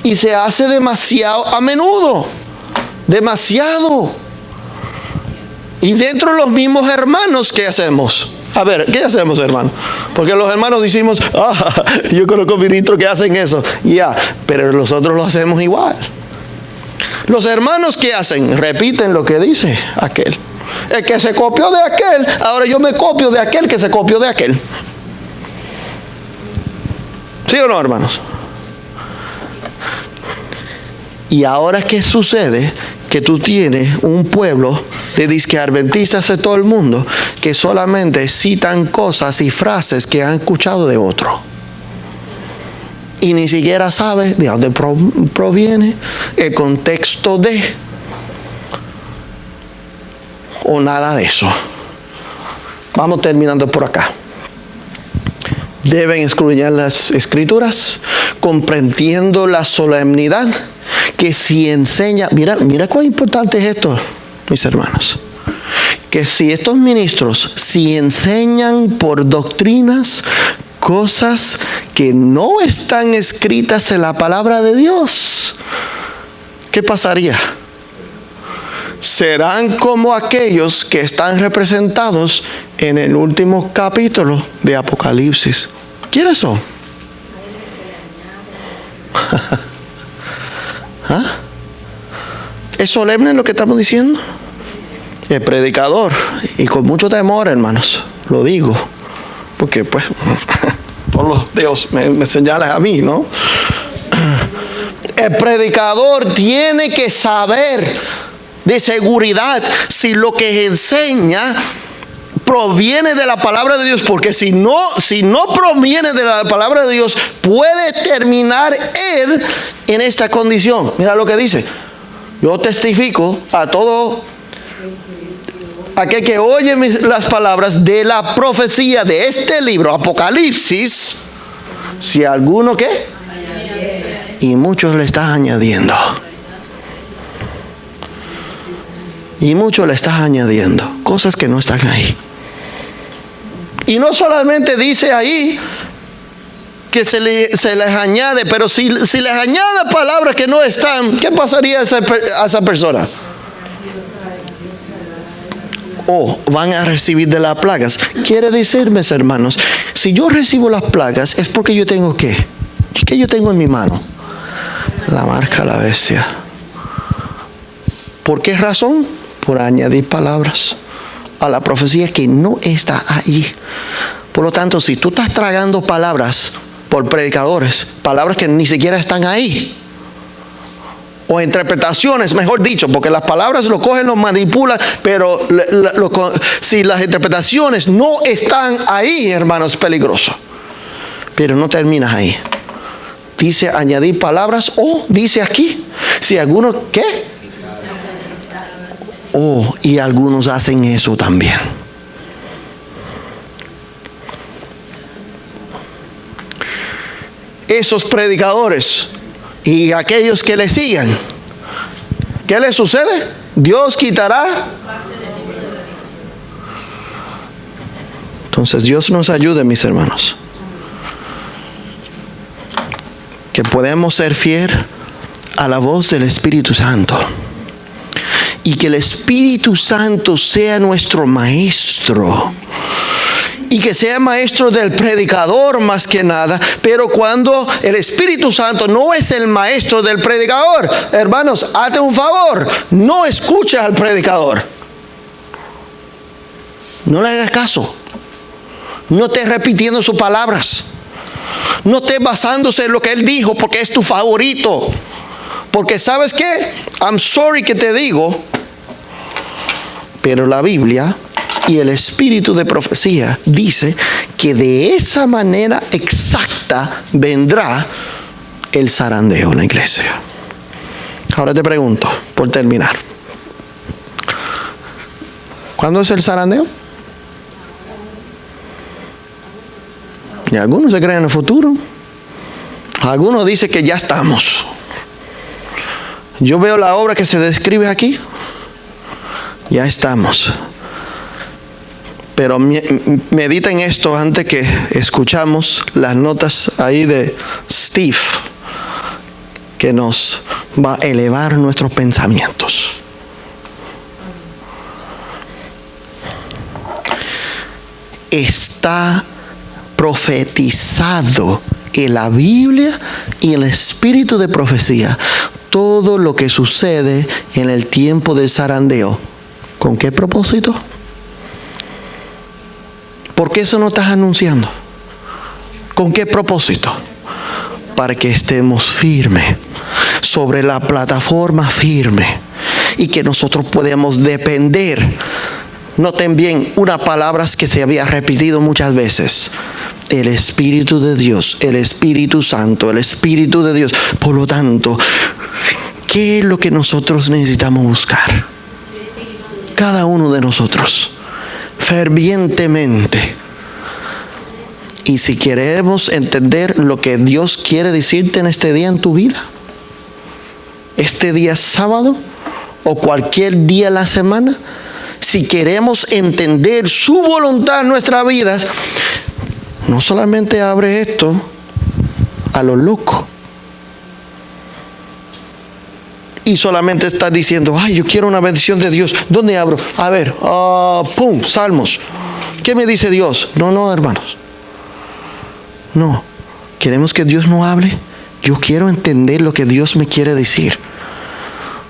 Y se hace demasiado a menudo. Demasiado. Y dentro de los mismos hermanos, ¿qué hacemos? A ver, ¿qué hacemos, hermano? Porque los hermanos decimos, yo conozco ministros que hacen eso. Ya, pero nosotros lo hacemos igual. Los hermanos, ¿qué hacen? Repiten lo que dice aquel. El que se copió de aquel, ahora yo me copio de aquel que se copió de aquel. ¿Sí o no, hermanos? Y ahora, ¿qué sucede? Que tú tienes un pueblo de disque adventistas de todo el mundo que solamente citan cosas y frases que han escuchado de otro. Y ni siquiera sabe de dónde proviene, el contexto de, o nada de eso. Vamos terminando por acá. Deben escudriñar las escrituras, comprendiendo la solemnidad que si enseña, mira cuán importante es esto, mis hermanos, que si estos ministros, si enseñan por doctrinas cosas que no están escritas en la palabra de Dios, ¿qué pasaría? Serán como aquellos que están representados en el último capítulo de Apocalipsis. ¿Quiénes son? ¿Es solemne lo que estamos diciendo? El predicador, y con mucho temor, hermanos, lo digo, porque pues todos los Dios me señalan a mí, ¿no? El predicador tiene que saber de seguridad si lo que enseña proviene de la palabra de Dios, porque si no proviene de la palabra de Dios, puede terminar él en esta condición. Mira lo que dice: yo testifico a todo aquel que oye las palabras de la profecía de este libro, Apocalipsis, si alguno ¿qué? Y muchos le están añadiendo. Y muchos le están añadiendo cosas que no están ahí. Y no solamente dice ahí que se les añade, pero si les añade palabras que no están, ¿qué pasaría a esa persona? O van a recibir de las plagas. Quiere decir, mis hermanos, si yo recibo las plagas es porque yo tengo ¿qué? ¿Qué yo tengo en mi mano? La marca de la bestia. ¿Por qué razón? Por añadir palabras a la profecía que no está ahí. Por lo tanto, si tú estás tragando palabras por predicadores, palabras que ni siquiera están ahí, o interpretaciones, mejor dicho, porque las palabras lo cogen, lo manipulan, pero si las interpretaciones no están ahí, hermanos, es peligroso. Pero no terminas ahí. Dice añadir palabras, o dice aquí, si algunos, ¿qué? Y algunos hacen eso también. Esos predicadores y aquellos que le sigan, ¿qué les sucede? Dios quitará. Entonces Dios nos ayude, mis hermanos, que podemos ser fieles a la voz del Espíritu Santo. Y que el Espíritu Santo sea nuestro maestro. Y que sea maestro del predicador más que nada. Pero cuando el Espíritu Santo no es el maestro del predicador, hermanos, hazte un favor. No escuches al predicador. No le hagas caso. No estés repitiendo sus palabras. No estés basándose en lo que él dijo porque es tu favorito. Porque ¿sabes qué? I'm sorry que te digo, pero la Biblia y el espíritu de profecía dice que de esa manera exacta vendrá el zarandeo en la iglesia. Ahora te pregunto, por terminar, ¿cuándo es el zarandeo? Y algunos se creen en el futuro. Algunos dicen que ya estamos. Yo veo la obra que se describe aquí. Ya estamos. Pero medita en esto antes que escuchamos las notas ahí de Steve, que nos va a elevar nuestros pensamientos. Está profetizado en la Biblia y en el espíritu de profecía todo lo que sucede en el tiempo del zarandeo. ¿Con qué propósito? ¿Por qué eso no estás anunciando? ¿Con qué propósito? Para que estemos firmes sobre la plataforma firme y que nosotros podamos depender. Noten bien, una palabra que se había repetido muchas veces: el Espíritu de Dios, el Espíritu Santo, el Espíritu de Dios. Por lo tanto, ¿qué es lo que nosotros necesitamos buscar? Cada uno de nosotros, fervientemente. Y si queremos entender lo que Dios quiere decirte en este día en tu vida, este día sábado o cualquier día de la semana, si queremos entender su voluntad en nuestras vidas, no solamente abre esto a lo loco y solamente estás diciendo: ay, yo quiero una bendición de Dios. ¿Dónde abro? A ver, pum, Salmos. ¿Qué me dice Dios? No, hermanos. No. ¿Queremos que Dios nos hable? Yo quiero entender lo que Dios me quiere decir.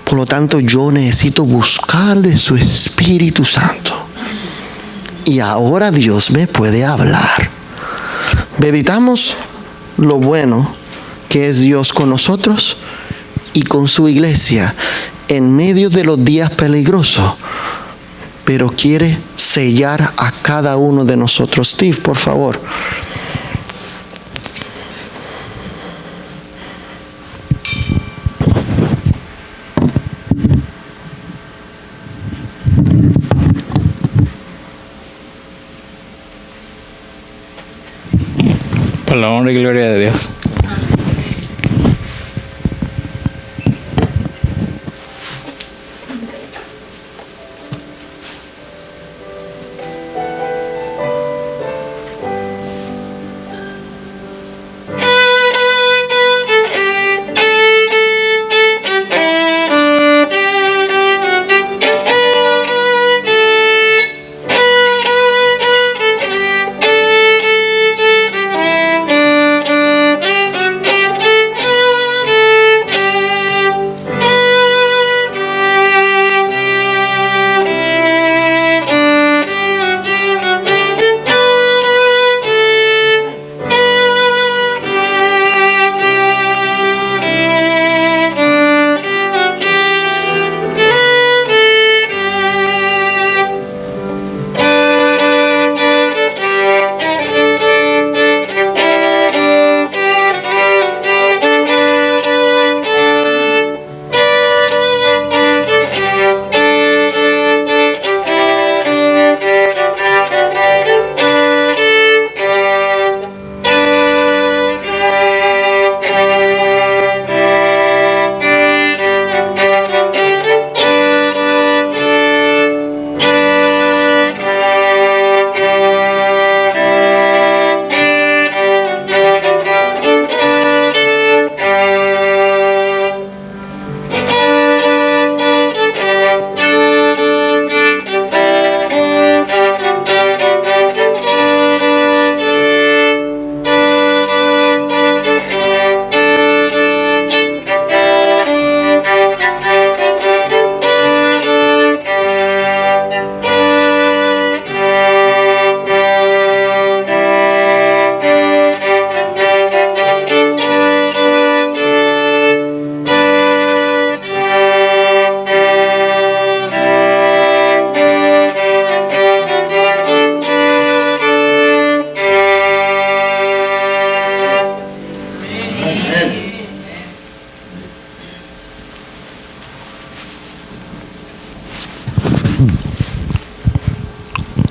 Por lo tanto, yo necesito buscar de su Espíritu Santo. Y ahora Dios me puede hablar. Meditamos lo bueno que es Dios con nosotros y con su iglesia en medio de los días peligrosos, pero quiere sellar a cada uno de nosotros. Steve, por favor. Por la honra y gloria de Dios.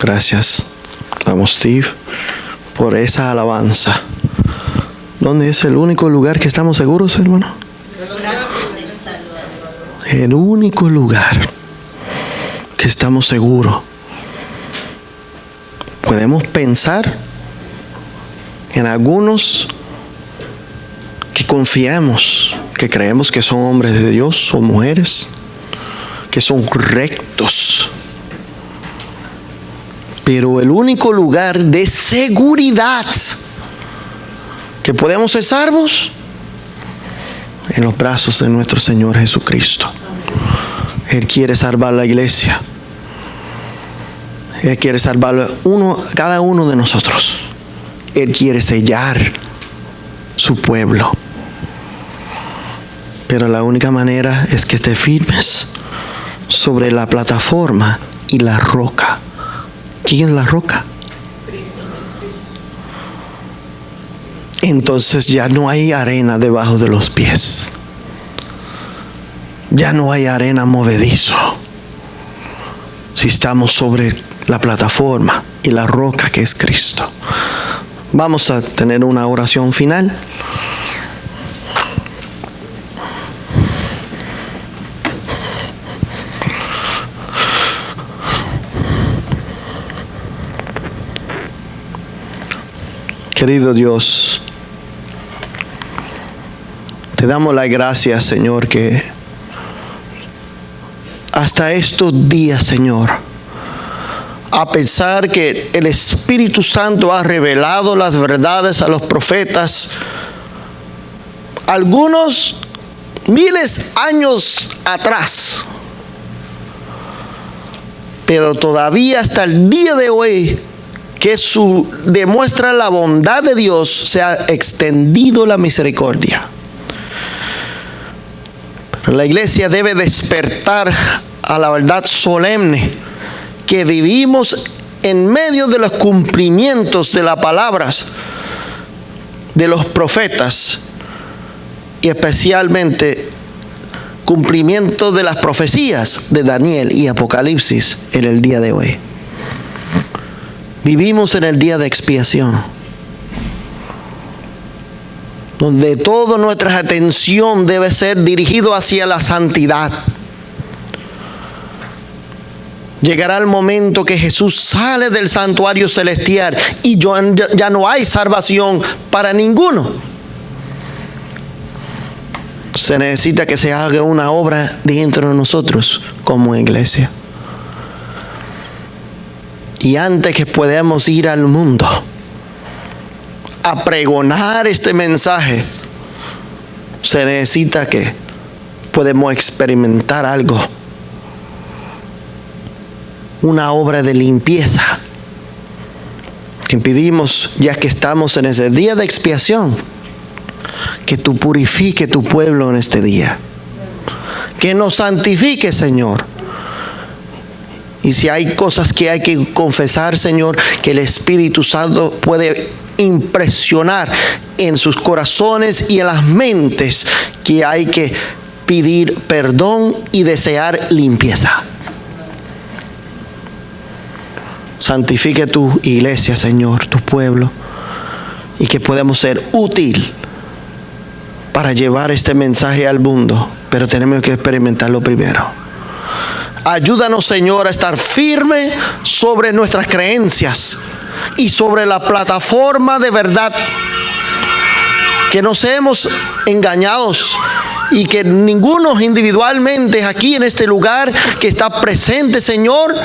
Gracias, vamos Steve, por esa alabanza. ¿Dónde es el único lugar que estamos seguros, hermano? El único lugar que estamos seguros. Podemos pensar en algunos que confiamos, que creemos que son hombres de Dios o mujeres, que son rectos. Pero el único lugar de seguridad que podemos ser salvos en los brazos de nuestro Señor Jesucristo. Él quiere salvar la iglesia. Él quiere salvar cada uno de nosotros. Él quiere sellar su pueblo. Pero la única manera es que te firmes sobre la plataforma y la roca. ¿Quién es la roca? Entonces ya no hay arena debajo de los pies. Ya no hay arena movedizo. Si estamos sobre la plataforma y la roca que es Cristo. Vamos a tener una oración final. Querido Dios, te damos las gracias, Señor, que hasta estos días, Señor, a pesar que el Espíritu Santo ha revelado las verdades a los profetas, algunos miles de años atrás, pero todavía hasta el día de hoy, que demuestra la bondad de Dios, se ha extendido la misericordia. Pero la iglesia debe despertar a la verdad solemne que vivimos en medio de los cumplimientos de las palabras de los profetas y especialmente cumplimiento de las profecías de Daniel y Apocalipsis en el día de hoy. Vivimos en el día de expiación, donde toda nuestra atención debe ser dirigida hacia la santidad. Llegará el momento que Jesús sale del santuario celestial y ya no hay salvación para ninguno. Se necesita que se haga una obra dentro de nosotros como iglesia. Y antes que podamos ir al mundo a pregonar este mensaje, se necesita que podamos experimentar algo, una obra de limpieza. Que pedimos, ya que estamos en ese día de expiación, que tú purifiques tu pueblo en este día, que nos santifique, Señor. Y si hay cosas que hay que confesar, Señor, que el Espíritu Santo puede impresionar en sus corazones y en las mentes, que hay que pedir perdón y desear limpieza. Santifique tu iglesia, Señor, tu pueblo, y que podamos ser útil para llevar este mensaje al mundo, pero tenemos que experimentarlo primero. Ayúdanos, Señor, a estar firme sobre nuestras creencias y sobre la plataforma de verdad. Que no seamos engañados y que ninguno individualmente aquí en este lugar que está presente, Señor,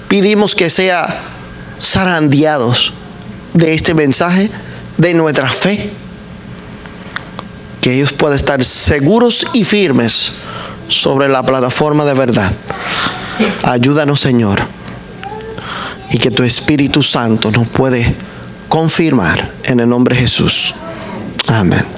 pedimos que sea zarandeados de este mensaje, de nuestra fe. Que ellos puedan estar seguros y firmes sobre la plataforma de verdad. Ayúdanos, Señor, y que tu Espíritu Santo nos puede confirmar en el nombre de Jesús. Amén.